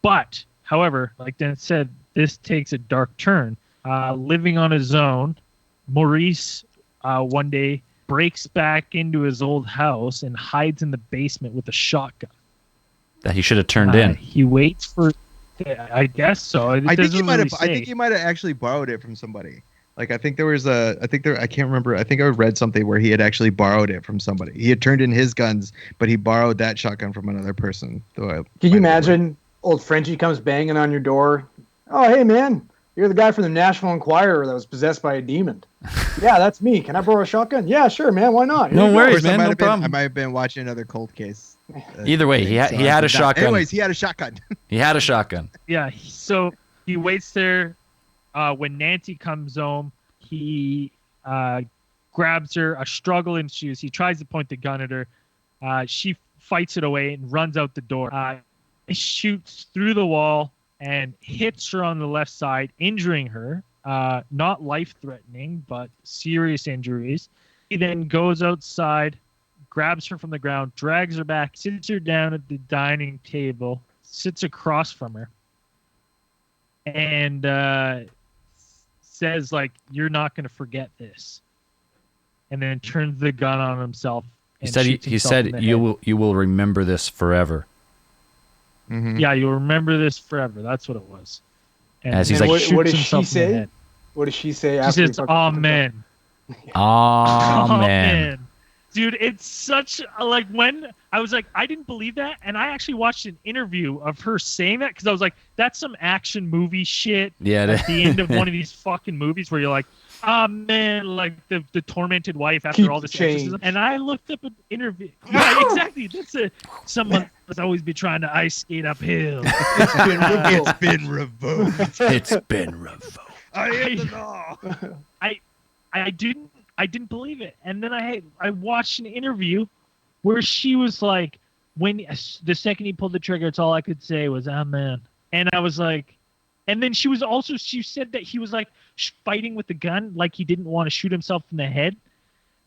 But, however, like Dan said, this takes a dark turn. Living on his own, Maurice one day breaks back into his old house and hides in the basement with a shotgun that he should have turned in. He waits for... I guess so. I think he might have actually borrowed it from somebody. I think I can't remember. I think I read something where he had actually borrowed it from somebody. He had turned in his guns, but he borrowed that shotgun from another person. Can you imagine old Frenchie comes banging on your door? Oh, hey man, you're the guy from the National Enquirer that was possessed by a demon. Yeah, that's me. Can I borrow a shotgun? Yeah, sure, man. Why not? No worries, man. No problem. I might have been watching another cold case. Either way, he had a shotgun. Anyways, he had a shotgun. He had a shotgun. Yeah, so he waits there. When Nancy comes home, he grabs her. A struggle ensues. He tries to point the gun at her. She fights it away and runs out the door. He shoots through the wall and hits her on the left side, injuring her. Not life-threatening, but serious injuries. He then goes outside, grabs her from the ground, drags her back, sits her down at the dining table, sits across from her, and says, you're not going to forget this. And then turns the gun on himself. He said you will remember this forever. Mm-hmm. Yeah, you'll remember this forever. That's what it was. And as he's what does she say? What does she say? She says, "Amen." Amen. Dude, it's such when I was I didn't believe that, and I actually watched an interview of her saying that because I was that's some action movie shit. Yeah, at the end of one of these fucking movies where you're man, the tormented wife after Keep all this change. exorcism. And I looked up an interview. Yeah, exactly. That's someone must always be trying to ice skate uphill. It's been revoked. It's been revoked. I am the law. I didn't believe it, and then I watched an interview where she was when the second he pulled the trigger, it's all I could say was "Amen," and I was and then she said that he was fighting with the gun, he didn't want to shoot himself in the head,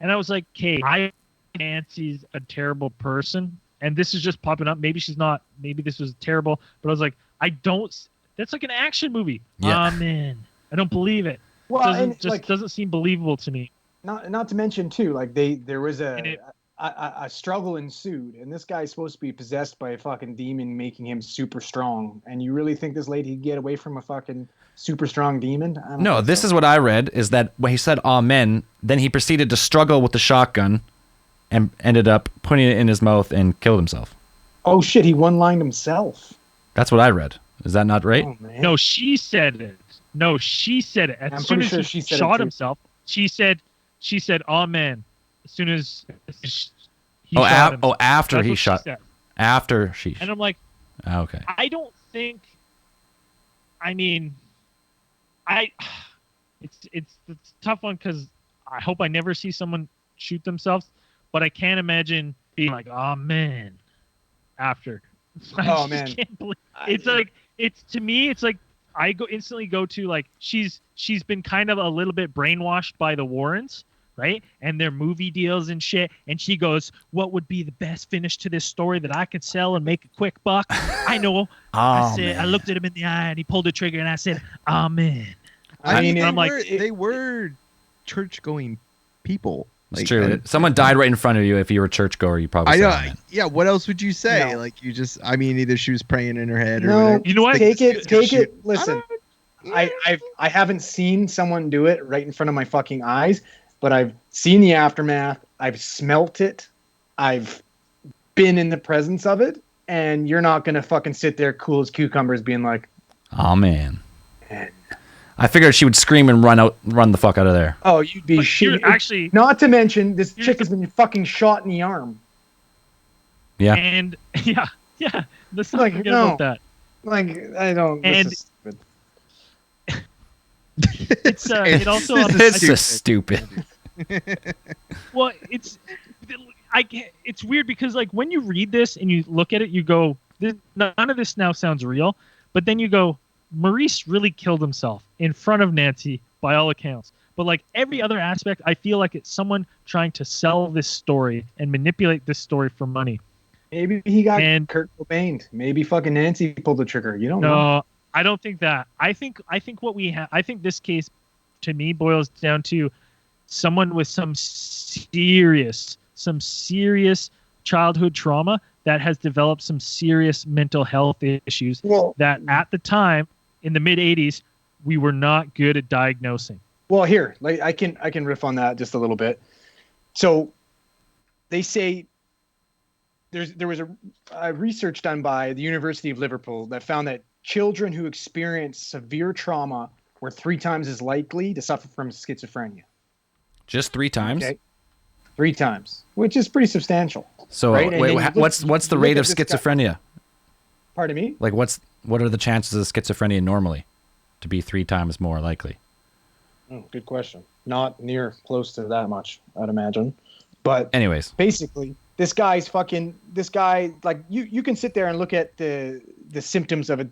and I was okay, Nancy's a terrible person, and this is just popping up. Maybe she's not. Maybe this was terrible, but I was I don't. That's an action movie. Yeah. Amen. I don't believe it. Well, it doesn't seem believable to me. Not to mention too, there was a struggle ensued, and this guy's supposed to be possessed by a fucking demon, making him super strong. And you really think this lady could get away from a fucking super strong demon? No, this is what I read: is that when he said "Amen," then he proceeded to struggle with the shotgun, and ended up putting it in his mouth and killed himself. Oh shit! He one-lined himself. That's what I read. Is that not right? Oh, man. No, she said it. As soon as he shot himself, she said, "Amen." as soon as he shot him. After That's he what she shot. said. After she. And I'm like, Okay. I don't think. I mean, it's a tough one because I hope I never see someone shoot themselves, but I can't imagine being like, oh man, after. I Oh, just man. can't believe it's like to me it's like I instantly go to like she's been kind of a little bit brainwashed by the Warrens, right? And their movie deals and shit. And she goes, what would be the best finish to this story that I could sell and make a quick buck? I know. I said, I looked at him in the eye and he pulled the trigger and I said, amen. I mean, I'm like, they were church-going people. It's Like, true. Someone died right in front of you. If you were a churchgoer, you probably I say know. amen. Yeah. What else would you say? No. Like, you just, I mean, either she was praying in her head or No, whatever. you know what? Take Like, it. Listen, I haven't seen someone do it right in front of my fucking eyes, but I've seen the aftermath. I've smelt it. I've been in the presence of it, and you're not gonna fucking sit there cool as cucumbers, being like, Oh man. man. I figured she would scream and run the fuck out of there. Oh, you'd be But shitting. actually, Not to mention, this here's chick has been fucking shot in the arm. Yeah. and yeah, let's not Like, forget no. about that. Like, I don't. And- This is stupid. It's it also This is stupid. well, it's weird because like when you read this and you look at it, you go, none of this now sounds real. But then you go, Maurice really killed himself in front of Nancy by all accounts. But like every other aspect, I feel like it's someone trying to sell this story and manipulate this story for money. Maybe he got And- Kurt Cobain. Maybe fucking Nancy pulled the trigger. You don't know. No, I don't think that. I think what we have. I think this case, to me, boils down to someone with some serious childhood trauma that has developed some serious mental health issues Well, that at the time in the mid 80s we were not good at diagnosing. Well, here, like I can riff on that just a little bit. So, they say there was a research done by the University of Liverpool that found that children who experience severe trauma were 3 times as likely to suffer from schizophrenia. Just 3 times. Okay, 3 times, which is pretty substantial. So Right, and then you look- what's the you rate look of at this guy- schizophrenia? Pardon me. Like what are the chances of schizophrenia normally to be 3 times more likely? Good question. Not near close to that much, I'd imagine. But Anyways, basically, this guy, like you can sit there and look at the symptoms of a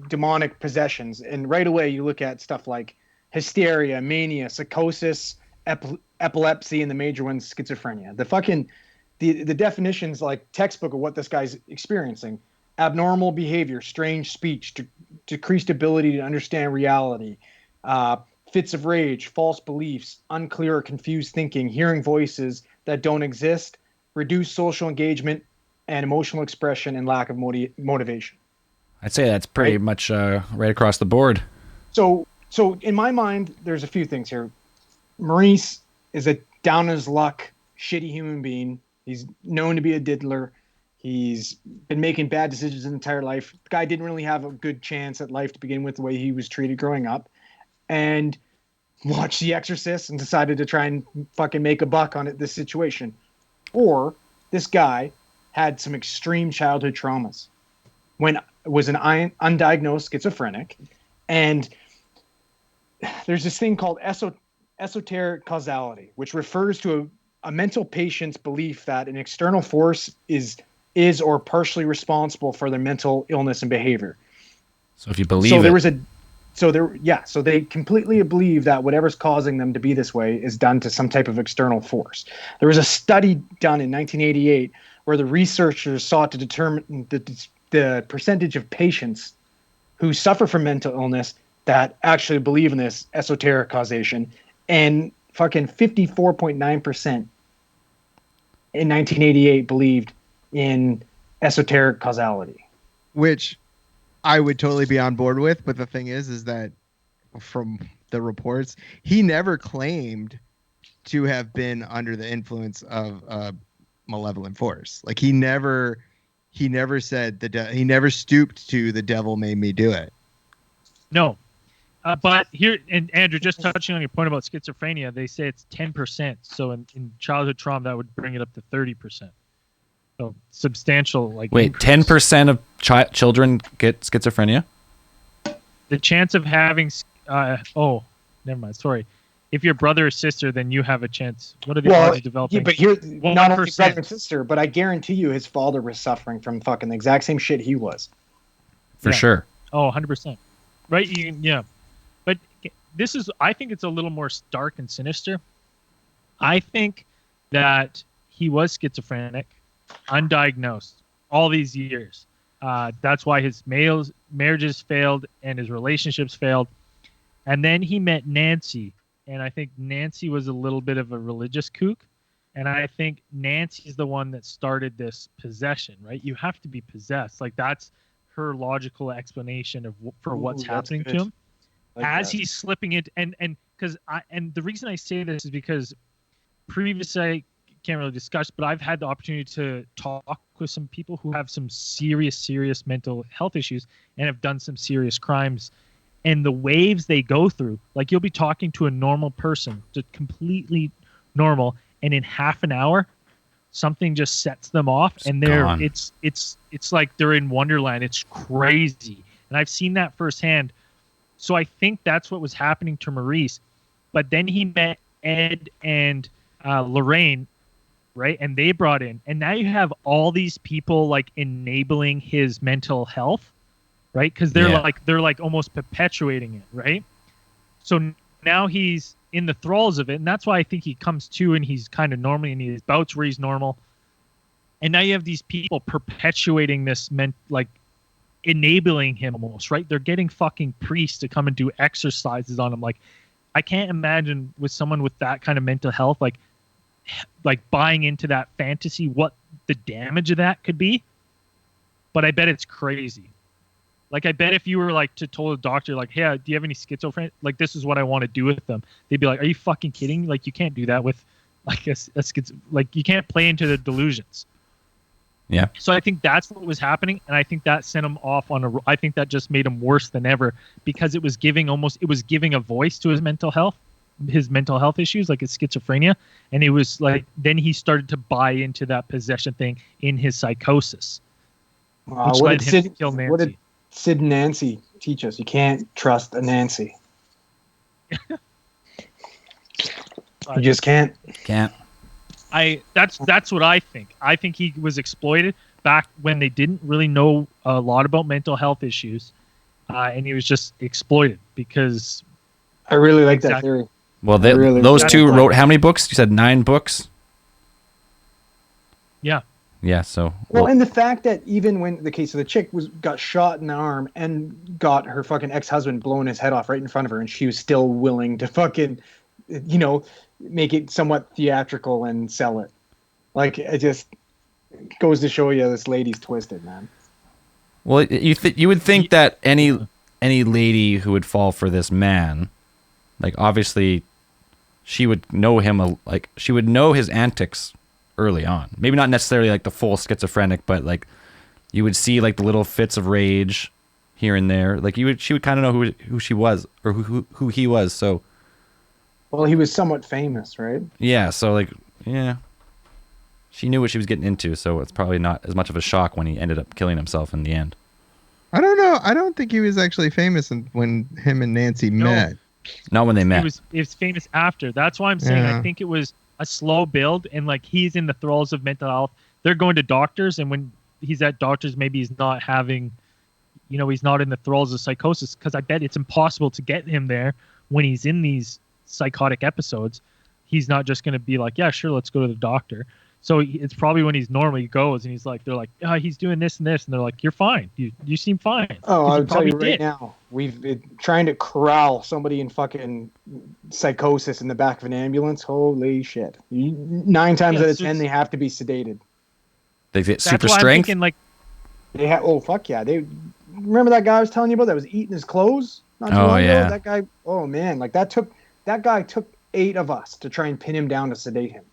demonic possessions, and right away you look at stuff like hysteria, mania, psychosis, epilepsy, and the major one's schizophrenia. The definitions like textbook of what this guy's experiencing: abnormal behavior, strange speech, decreased ability to understand reality, fits of rage, false beliefs, unclear or confused thinking, hearing voices that don't exist, reduced social engagement and emotional expression, and lack of motivation. I'd say that's pretty much right across the board. So in my mind, there's a few things here. Maurice is a down on his luck, shitty human being. He's known to be a diddler. He's been making bad decisions his entire life. The guy didn't really have a good chance at life to begin with, the way he was treated growing up. And watched The Exorcist and decided to try and fucking make a buck on this situation. Or this guy had some extreme childhood traumas, was an undiagnosed schizophrenic, and there's this thing called esoteric causality, which refers to a mental patient's belief that an external force is or partially responsible for their mental illness and behavior. So if you believe so they completely believe that whatever's causing them to be this way is done to some type of external force. There was a study done in 1988 where the researchers sought to determine the percentage of patients who suffer from mental illness that actually believe in this esoteric causation, and fucking 54.9% in 1988 believed in esoteric causality. Which I would totally be on board with, but the thing is that from the reports, he never claimed to have been under the influence of a malevolent force. Like he never said he never stooped to the devil made me do it. No. But here, and Andrew, just touching on your point about schizophrenia, they say it's 10%. So in childhood trauma, that would bring it up to 30%. So substantial, like. Wait, increase. 10% of children get schizophrenia? The chance of having, never mind. Sorry. If you're brother or sister, then you have a chance. What are the odds of developing? Yeah, but here, not only 1%. brother and sister, but I guarantee you his father was suffering from fucking the exact same shit he was. For sure. Oh, 100%. Right? Yeah. But I think it's a little more stark and sinister. I think that he was schizophrenic, undiagnosed, all these years. That's why his marriages failed and his relationships failed. And then he met Nancy. And I think Nancy was a little bit of a religious kook. And I think Nancy's the one that started this possession, right? You have to be possessed. Like, that's her logical explanation for what's happening to him. As he's slipping it. And the reason I say this is because previously, I can't really discuss, but I've had the opportunity to talk with some people who have some serious mental health issues and have done some serious crimes. And the waves they go through, like, you'll be talking to a normal person, just completely normal, and in half an hour, something just sets them off, and it's like they're in Wonderland. It's crazy, and I've seen that firsthand. So I think that's what was happening to Maurice. But then he met Ed and Lorraine, right? And they brought in, and now you have all these people like enabling his mental health. Right, because they're like almost perpetuating it, right? So now he's in the thralls of it, and that's why I think he comes to and he's kind of normal, and he has bouts where he's normal. And now you have these people perpetuating this, like enabling him almost, right? They're getting fucking priests to come and do exercises on him. Like, I can't imagine with someone with that kind of mental health, like buying into that fantasy, what the damage of that could be. But I bet it's crazy. Like, I bet if you were like to told a doctor, like, hey, do you have any schizophrenia? Like, this is what I want to do with them. They'd be like, are you fucking kidding? Like, you can't do that with, like, like, you can't play into the delusions. Yeah. So I think that's what was happening, and I think that sent him off on I think that just made him worse than ever, because it was giving a voice to his mental health issues, like his schizophrenia, and it was like then he started to buy into that possession thing in his psychosis, which led him to kill Nancy. What did Sid and Nancy teach us? You can't trust a Nancy. You just can't. That's what I think. I think he was exploited back when they didn't really know a lot about mental health issues, and he was just exploited because. I really like that theory. Well, those two wrote how many books? You said 9 books. Yeah. Yeah. So. Well, and the fact that even when the case of the chick got shot in the arm and got her fucking ex-husband blowing his head off right in front of her, and she was still willing to fucking, make it somewhat theatrical and sell it. Like, it just goes to show you this lady's twisted, man. Well, you would think that any lady who would fall for this man, like, obviously, she would know him, she would know his antics early on. Maybe not necessarily like the full schizophrenic, but like you would see like the little fits of rage here and there. Like she would kind of know who she was or who he was. So, well, he was somewhat famous, right? Yeah. So like, yeah, she knew what she was getting into. So it's probably not as much of a shock when he ended up killing himself in the end. I don't know. I don't think he was actually famous when him and Nancy met. Not when they met. He was famous after. That's why I'm saying I think it was a slow build, and like he's in the thralls of mental health. They're going to doctors, and when he's at doctors, maybe he's not having, he's not in the thralls of psychosis, because I bet it's impossible to get him there when he's in these psychotic episodes. He's not just going to be like, yeah, sure, let's go to the doctor. So it's probably when he's normal, he goes and he's like, they're like, he's doing this and this, and they're like, you're fine. You seem fine. Oh, I'll tell you right now, we've been trying to corral somebody in fucking psychosis in the back of an ambulance. Holy shit! 9 times out of 10, they have to be sedated. They get super strength. Thinking, like, they have. Oh fuck yeah! They remember that guy I was telling you about that was eating his clothes. Not too long ago? That guy. Oh man, like that guy took 8 of us to try and pin him down to sedate him.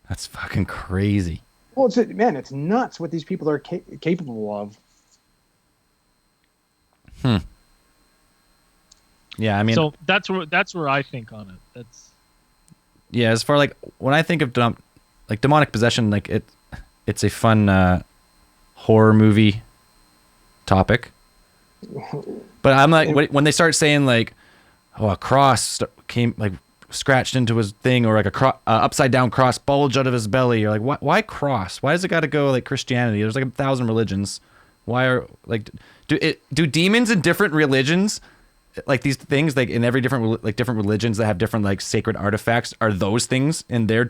That's fucking crazy. Well, it's nuts what these people are capable of. Yeah, I mean, so that's where I think on it. That's yeah. As far like when I think of like demonic possession, like it's a fun horror movie topic. But I'm like, when they start saying like, oh, a cross came like scratched into his thing, or like a upside down cross bulged out of his belly, you're like, why cross? Why does it got to go like Christianity? There's like 1,000 religions. Why are like do demons in different religions, like these things, like in every different different religions that have different like sacred artifacts, are those things in their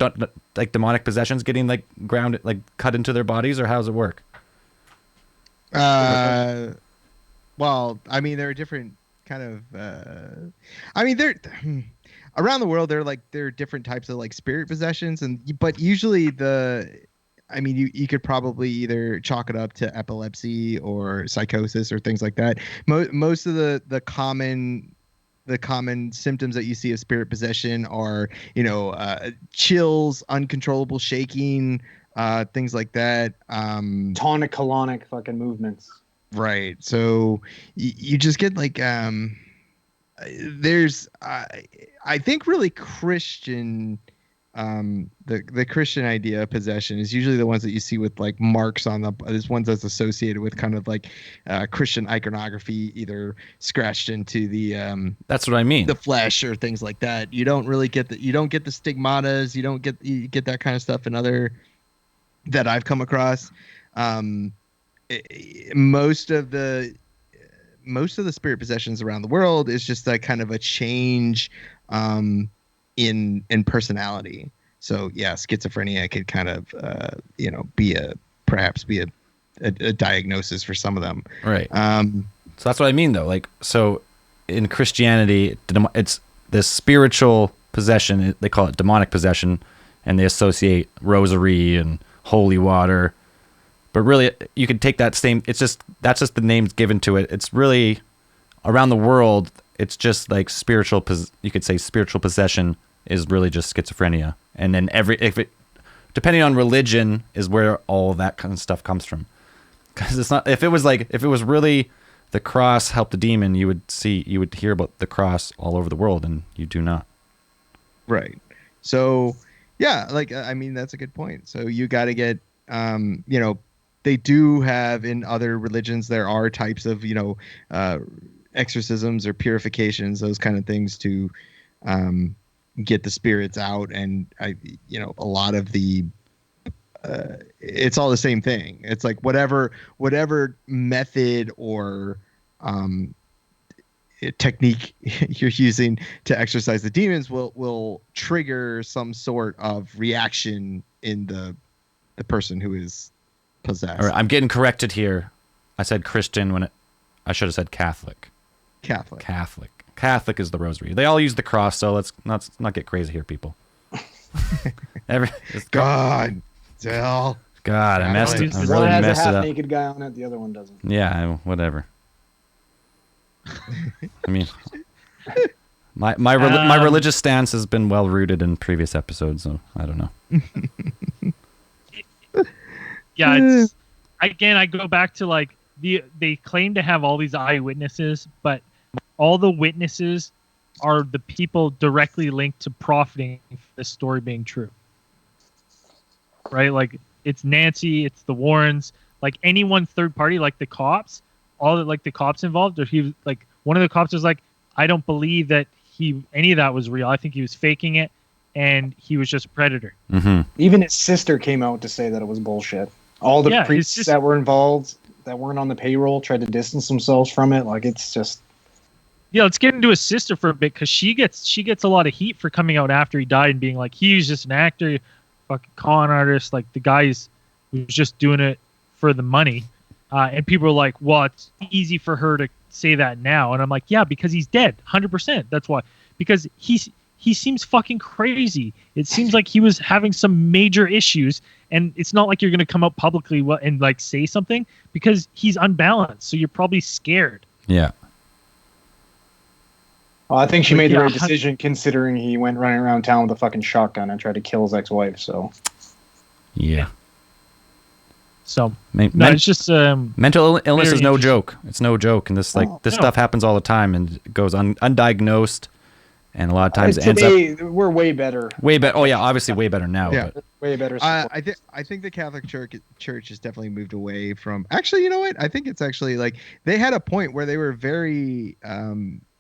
like demonic possessions getting like grounded, like cut into their bodies, or how does it work? Well, I mean, there are different kind of. I mean, around the world. There are different types of like spirit possessions, but usually I mean, you could probably either chalk it up to epilepsy or psychosis or things like that. Most of the common symptoms that you see of spirit possession are, chills, uncontrollable shaking, things like that. Tonic-colonic fucking movements. Right. So you just get like there's I think really Christian the Christian idea of possession is usually the ones that you see with like marks on there's ones that's associated with kind of like Christian iconography, either scratched into the that's what I mean, the flesh or things like that. You don't get the stigmatas, you get that kind of stuff in other that I've come across. Most of the spirit possessions around the world is just that kind of a change in personality. So yeah, schizophrenia could kind of perhaps be a diagnosis for some of them. Right. So that's what I mean though. Like, so in Christianity, it's this spiritual possession. They call it demonic possession, and they associate rosary and holy water. But really, you could take that same. That's just the names given to it. It's really around the world. It's just like spiritual. You could say spiritual possession is really just schizophrenia, and then depending on religion, is where all that kind of stuff comes from. Because it's not. If it was really the cross helped the demon, you would hear about the cross all over the world, and you do not. Right. So yeah, like I mean, that's a good point. So you got to get they do have in other religions, there are types of, exorcisms or purifications, those kind of things to get the spirits out. And a lot of the, it's all the same thing. It's like whatever method or technique you're using to exorcise the demons will trigger some sort of reaction in the person who is possessed. All right, I'm getting corrected here. I said Christian when I should have said Catholic. Catholic is the rosary. They all use the cross, so let's not get crazy here, people. God, Dell. God, I messed it. I One really has messed a it up. half-naked guy on it. The other one doesn't. Yeah, whatever. I mean, my religious stance has been well rooted in previous episodes, so I don't know. Yeah, it's again, I go back to like they claim to have all these eyewitnesses, but all the witnesses are the people directly linked to profiting for this story being true. Right? Like it's Nancy, it's the Warrens, like any one third party, like the cops, all the cops involved, or he was like one of the cops was like, I don't believe that any of that was real. I think he was faking it and he was just a predator. Mm-hmm. Even his sister came out to say that it was bullshit. All the priests that were involved, that weren't on the payroll, tried to distance themselves from it. Like, it's just... Yeah, let's get into his sister for a bit, because she gets a lot of heat for coming out after he died and being like, he was just an actor, fucking con artist, like the guy was just doing it for the money. And people are like, well, it's easy for her to say that now. And I'm like, yeah, because he's dead, 100%. That's why. Because he seems fucking crazy. It seems like he was having some major issues, and it's not like you're going to come out publicly and like say something, because he's unbalanced. So you're probably scared. Yeah. Well, I think she made the right decision, considering he went running around town with a fucking shotgun and tried to kill his ex-wife. So Yeah. So Men- no, men- it's just mental illness very is no interesting. joke. It's no joke, and this No. stuff happens all the time, and it goes undiagnosed, and a lot of times it ends up Today, we're way better. way better. Oh yeah, obviously way better now. Yeah. But Way better. support. I think the Catholic Church has definitely moved away from. Actually, you know what? I think it's actually like they had a point where they were very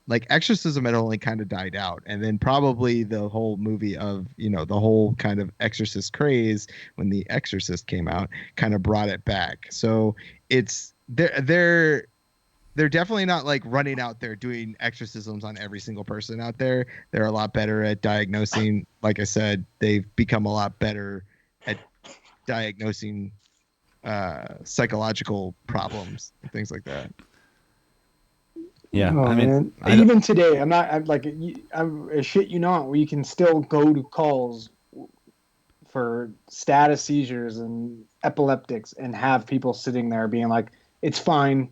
like exorcism had only kind of died out, and then probably the whole movie of the whole kind of exorcist craze when The Exorcist came out kind of brought it back. So it's they're definitely not like running out there doing exorcisms on every single person out there. They're a lot better at diagnosing. Like I said, they've become a lot better at diagnosing psychological problems and things like that. yeah, Oh, I mean, man. I don't- Even today, I'm a shit you not, where you can still go to calls for status seizures and epileptics and have people sitting there being like, it's fine.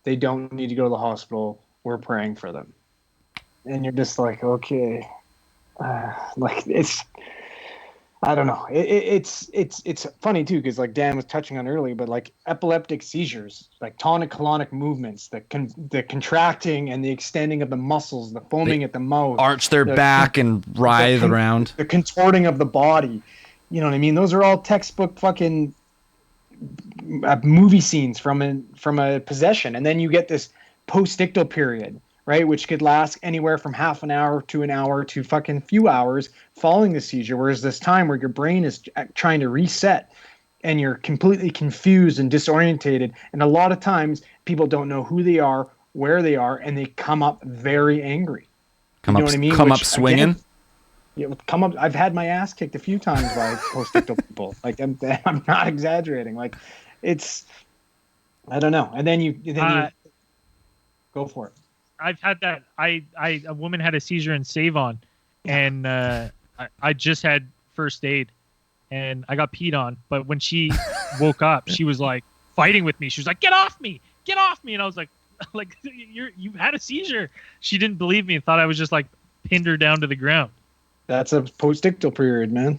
They don't need to go to the hospital. We're praying for them. And you're just like, okay. Like it's, I don't know. It's funny too, because like Dan was touching on earlier, but like epileptic seizures, like tonic-clonic movements, the contracting and the extending of the muscles, the foaming at the mouth, arch their back and writhe around. the contorting of the body. You know what I mean? Those are all textbook fucking movie scenes from a possession, and then you get this postictal period, right, which could last anywhere from half an hour to an hour to fucking few hours following the seizure, whereas this time where your brain is trying to reset and you're completely confused and disorientated, and a lot of times people don't know who they are, where they are, and they come up very angry. Come You know up, what I mean? come Which, up swinging. again, come up. I've had my ass kicked a few times by postictal people. Like I'm not exaggerating. Like it's, I don't know. And then you go for it. I've had that. A woman had a seizure in Save-On, and I just had first aid, and I got peed on. But when she woke up, she was like fighting with me. She was like, "Get off me! Get off me!" And I was like, "You've had a seizure." She didn't believe me and thought I was just like pinned her down to the ground. That's a postictal period, man.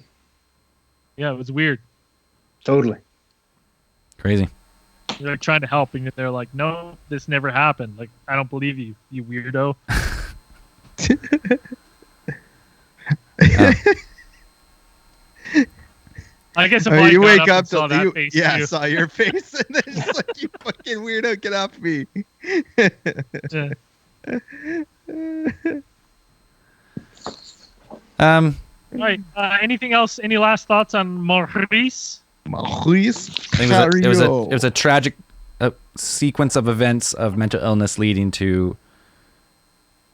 Yeah, it was weird. Totally. Crazy. They're trying to help, and they're like, "No, this never happened. Like, I don't believe you, you weirdo." I guess if I you got wake up up and saw to that face I too. saw your face, and then it's like, you fucking weirdo, get off me. All right. Anything else? Any last thoughts on Maurice? Maurice. It was a tragic sequence of events of mental illness leading to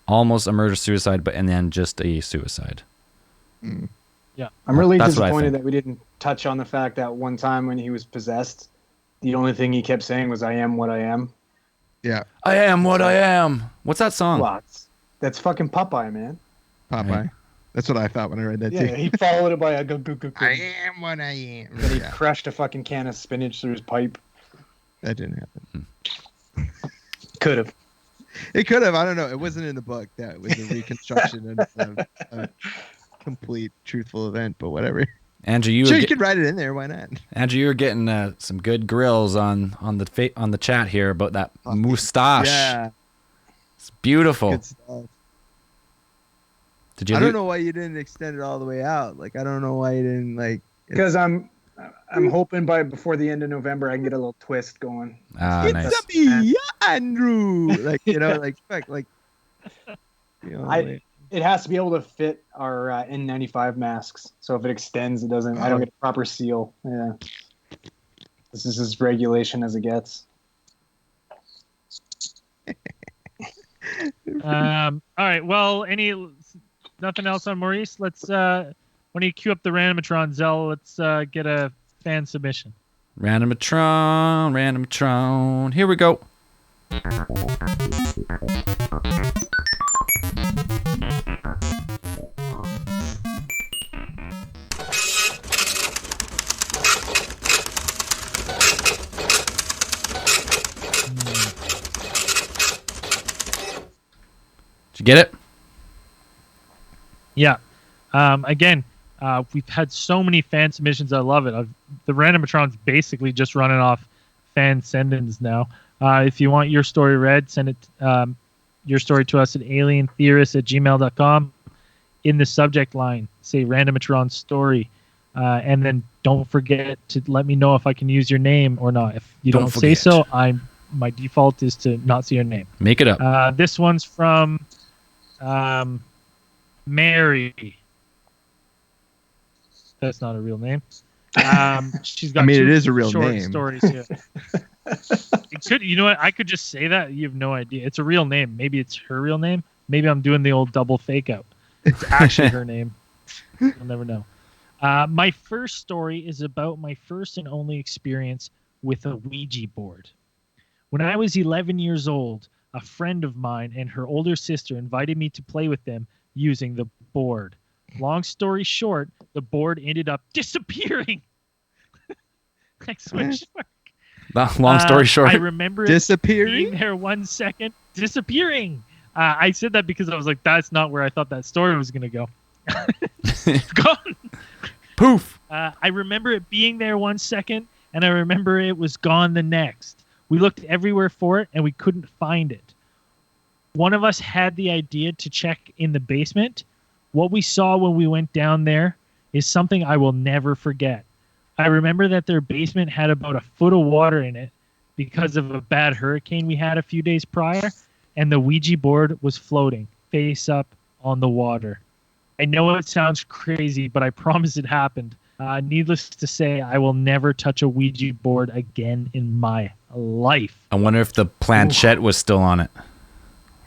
almost a murder suicide, and then just a suicide. Yeah. I'm really That's what I disappointed think. that we didn't touch on the fact that one time when he was possessed, the only thing he kept saying was, "I am what I am." Yeah, I am what I am. What's that song? Well, that's fucking Popeye, man. Popeye. Right. That's what I thought when I read that Yeah, too. he followed it by a go. I am what I am. Then he Yeah, crushed a fucking can of spinach through his pipe. that didn't happen. Could have. It could have. I don't know. It wasn't in the book. That was a reconstruction of a complete truthful event, but whatever. Andrew, you Sure, were you could write it in there. Why not? Andrew, you were getting some good grills on the chat here about that moustache. Yeah, It's beautiful. good stuff. Did you? I don't know why you didn't extend it all the way out. Like, I don't know why you didn't like. Because I'm hoping before the end of November I can get a little twist going. Ah, nice. It's a me, Andrew. Like, like, It has to be able to fit our N95 masks. So if it extends, it doesn't. I don't get a proper seal. Yeah. This is as regulation as it gets. All right. Well, nothing else on Maurice? Let's when you queue up the Randomatron, Zell, let's get a fan submission. Randomatron. Here we go. Did you get it? Yeah. Again, We've had so many fan submissions. I love it. The Randomatron's basically just running off fan send-ins now. If you want your story read, send it your story to us at alientheorists@gmail.com. In the subject line, say Randomatron story. And then don't forget to let me know if I can use your name or not. If you don't say so, my default is to not see your name. Make it up. This one's from Mary. That's not a real name. She's got it two is a real short name. stories here. It could, you know what? I could just say that. You have no idea. It's a real name. Maybe it's her real name. Maybe I'm doing the old double fake out. It's actually her name. You'll never know. My first story is about my first and only experience with a Ouija board. When I was 11 years old, a friend of mine and her older sister invited me to play with them using the board. Long story short, the board ended up disappearing. Exclamation mark. Long story short. I remember it Disappearing? being there 1 second. Disappearing. I said that because I was like, that's not where I thought that story was going to go. It's gone. Poof. I remember it being there 1 second, and I remember it was gone the next. We looked everywhere for it, and we couldn't find it. One of us had the idea to check in the basement. What we saw when we went down there is something I will never forget. I remember that their basement had about a foot of water in it because of a bad hurricane we had a few days prior, and the Ouija board was floating face up on the water. I know it sounds crazy, but I promise it happened. Needless to say, I will never touch a Ouija board again in my life. I wonder if the planchette was still on it.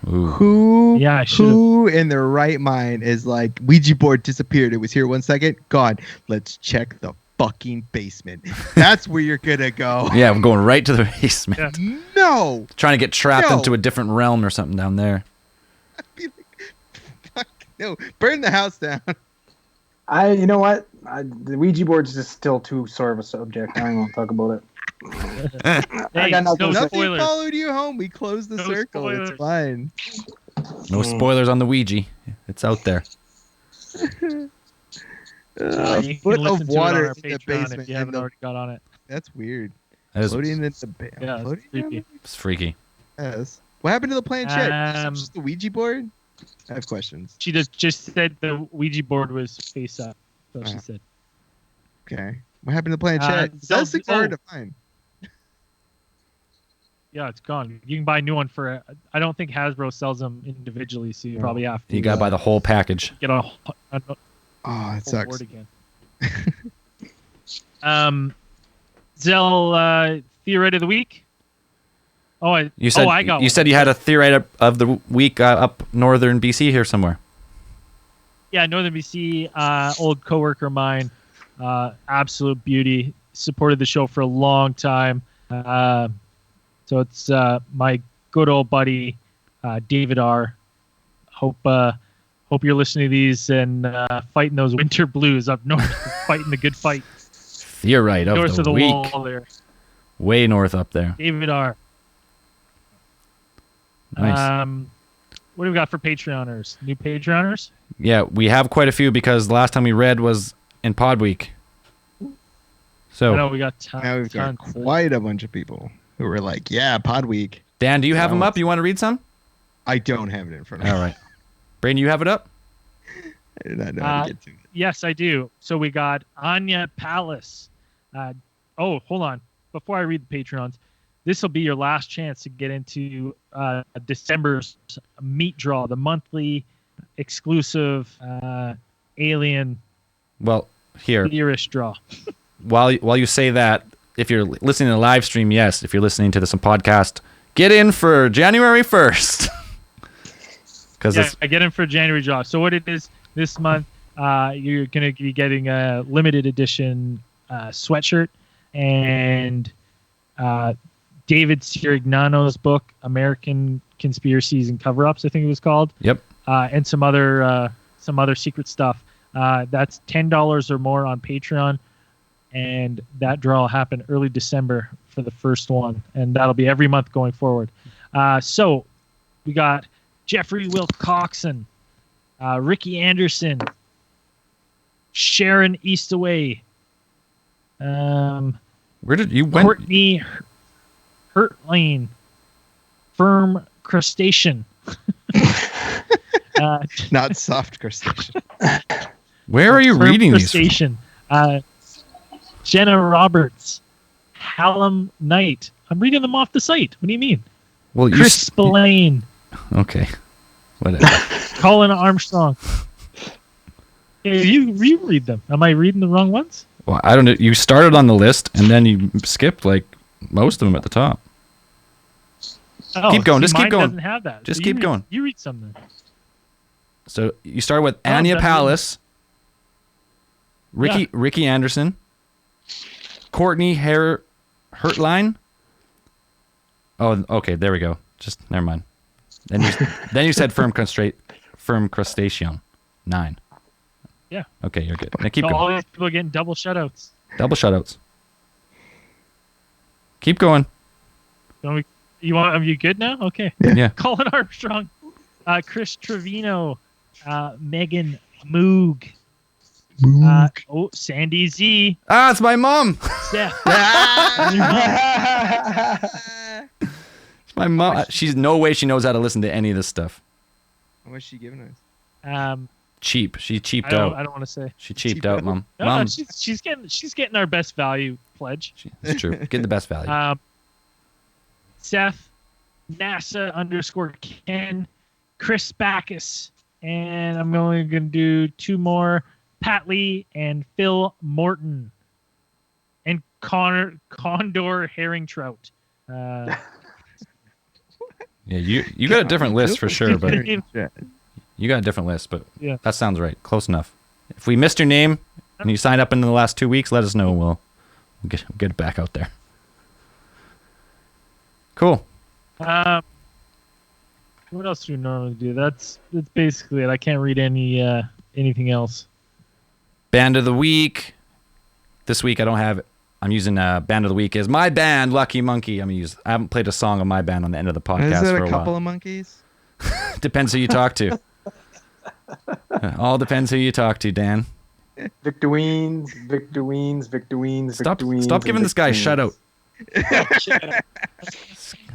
Ooh. Who in their right mind is like, Ouija board disappeared. It was here 1 second. Gone. Let's check the fucking basement. That's where you're gonna go. Yeah, I'm going right to the basement. Yeah. No. Trying to get trapped No. into a different realm or something down there. I'd be like, fuck no. Burn the house down. You know what? The Ouija board's just still too sore of a subject. I don't want to talk about it. Hey, got nothing no to say. Nothing spoilers. followed you home. We closed the No circle. spoilers. It's fine. No spoilers on the Ouija. It's out there. You A can foot listen of to it on water our in the Patreon basement. if you haven't already got on it. That's weird. That is, Floating in the Yeah, it's floating creepy. down it's freaky. there? Yes. What happened to the planchette? Um, Just the Ouija board? I have questions. She just said the Ouija board was face up. That's what she said. Okay. What happened to the planchette? Those things are hard to find. Yeah, it's gone. You can buy a new one for. I don't think Hasbro sells them individually, so you probably have to. You gotta buy the whole package. get a Oh, it whole sucks. board again. Zell, theorite of the week. You said I got you one. said you had a theorite of the week up northern BC here somewhere. Yeah, Northern BC, old coworker of mine, absolute beauty. Supported the show for a long time. So it's my good old buddy, David R. Hope you're listening to these and fighting those winter blues up north, fighting the good fight. Theorite of North the of the week. wall there. Way north up there. David R. Nice. What do we got for Patreoners? New Patreoners? Yeah, we have quite a few because the last time we read was in Pod Week. I So, know we got Now we've got tons. quite a bunch of people who were like, yeah, Pod Week. Dan, do you have them Wow. up? You want to read some? I don't have it in front of me. All right. Braden, you have it up? I do not know how to get to it. Yes, I do. So we got Anya Palace. Hold on. Before I read the Patreons, this will be your last chance to get into December's meat draw, the monthly exclusive alien Well, here. theorist draw. While you say that, if you're listening to the live stream, yes. If you're listening to this on podcast, get in for January 1st. Because Yeah, I get in for January draw. So what it is this month, you're going to be getting a limited edition sweatshirt and David Sirignano's book, American Conspiracies and Cover-Ups, I think it was called. Yep. And some other secret stuff. That's $10 or more on Patreon, and that draw will happen early December for the first one, and that'll be every month going forward. So we got Jeffrey Wilcoxon, Ricky Anderson, Sharon Eastaway. Where did you went? Courtney Hurtlane. Firm Crustacean. Not soft crustacean. Where are you Firm reading these from? Crustacean. Jenna Roberts. Hallam Knight. I'm reading them off the site. What do you mean? Well, you Chris Spillane. okay. Whatever. Colin Armstrong. Hey, you reread them. Am I reading the wrong ones? Well, I don't know. You started on the list and then you skipped like most of them at the top. Oh, Keep going, see, just keep mine going. Doesn't have that. Just So keep you going. You read something. So you start with Anya that's Palace, Ricky Yeah. Ricky Anderson, Courtney Hurtline. Oh, okay. There we go. Just never mind. Then you said firm crustacean. 9. Yeah. Okay, you're good. Now keep So going. all these people are getting double shutouts. Double shutouts. Keep going. Are you good now? Okay. Yeah. Colin Armstrong, Chris Trevino, Megan Moog, Sandy Z, Ah, it's my mom. Steph. It's my mom. She's no way she knows how to listen to any of this stuff. What's she giving us? Cheap. She cheaped I out. don't want to say. She cheaped out, Mom. No, Mom, she's getting our best value pledge. it's true. Getting the best value. Seth, NASA _Ken, Chris Backus, and I'm only going to do 2 more, Pat Lee and Phil Morton, and Condor Herring Trout. Yeah, you got a different list for sure, but you got a different list, but Yeah. that sounds right. Close enough. If we missed your name and you signed up in the last 2 weeks, let us know. We'll get it back out there. Cool. What else do we normally do? That's basically it. I can't read anything else. Band of the week. This week I don't have. I'm using band of the week is my band, Lucky Monkey. I haven't played a song of my band on the end of the podcast Is it for a a couple while. of monkeys? Depends who you talk to. All depends who you talk to, Dan. Victorines. Stop giving this guy a shutout.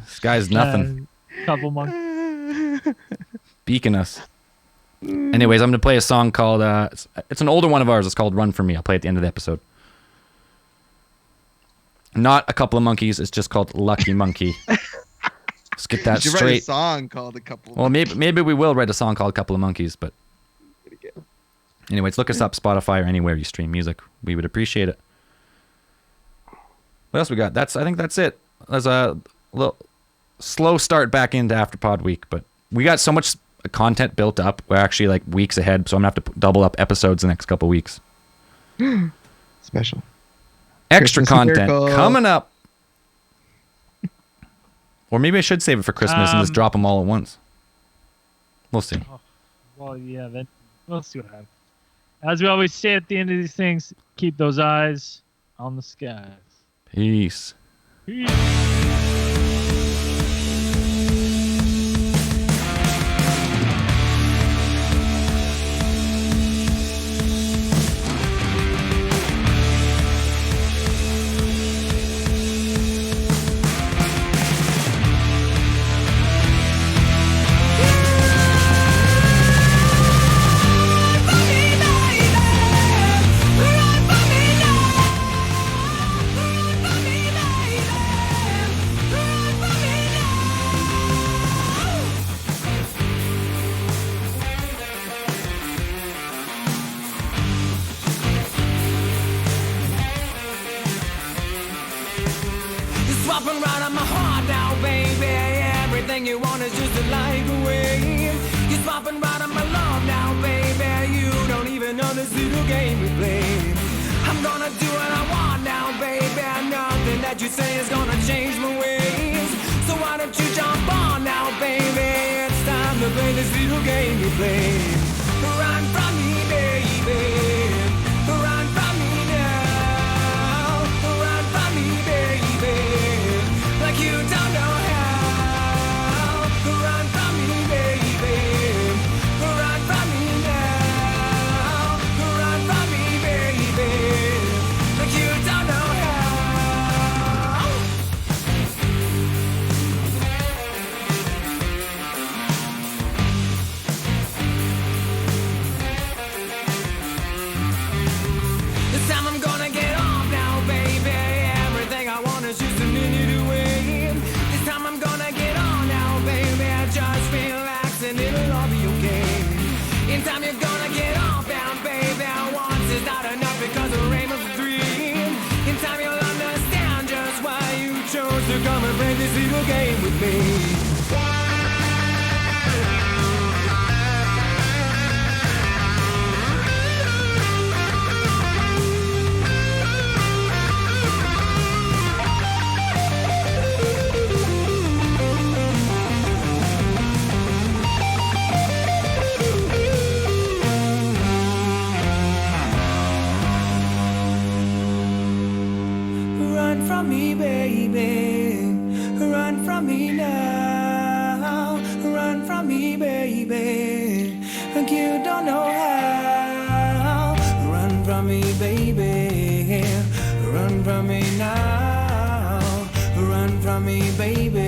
This guy's nothing. Couple months. Beaking us. Anyways, I'm going to play a song called, it's an older one of ours. It's called Run For Me. I'll play it at the end of the episode. Not a couple of monkeys. It's just called Lucky Monkey. Let's get that You should write a straight. song called a couple. Well, maybe we will write a song called Couple of Monkeys, but anyways, look us up Spotify or anywhere you stream music. We would appreciate it. What else we got? I think that's it. There's a little slow start back into Afterpod week, but we got so much content built up. We're actually like weeks ahead, so I'm gonna have to double up episodes the next couple weeks. Special. Extra Christmas content miracle. coming up. Or maybe I should save it for Christmas and just drop them all at once. We'll see. Well, yeah, then we'll see what happens. As we always say at the end of these things, keep those eyes on the skies. Peace. You're swapping right on my heart now, baby. Everything you want is just a light away. You're swapping right on my love now, baby. You don't even know this little game we play. I'm gonna do what I want now, baby. Nothing that you say is gonna change my ways. So why don't you jump on now, baby? It's time to play this little game we play. Run from me, baby. Run from me now. Run from me, baby. Like you don't know how. Run from me, baby. Run from me now. Run from me little game with me. Run from me, baby. Run from me now. Run from me, baby. Like you don't know how. Run from me, baby. Run from me now. Run from me, baby.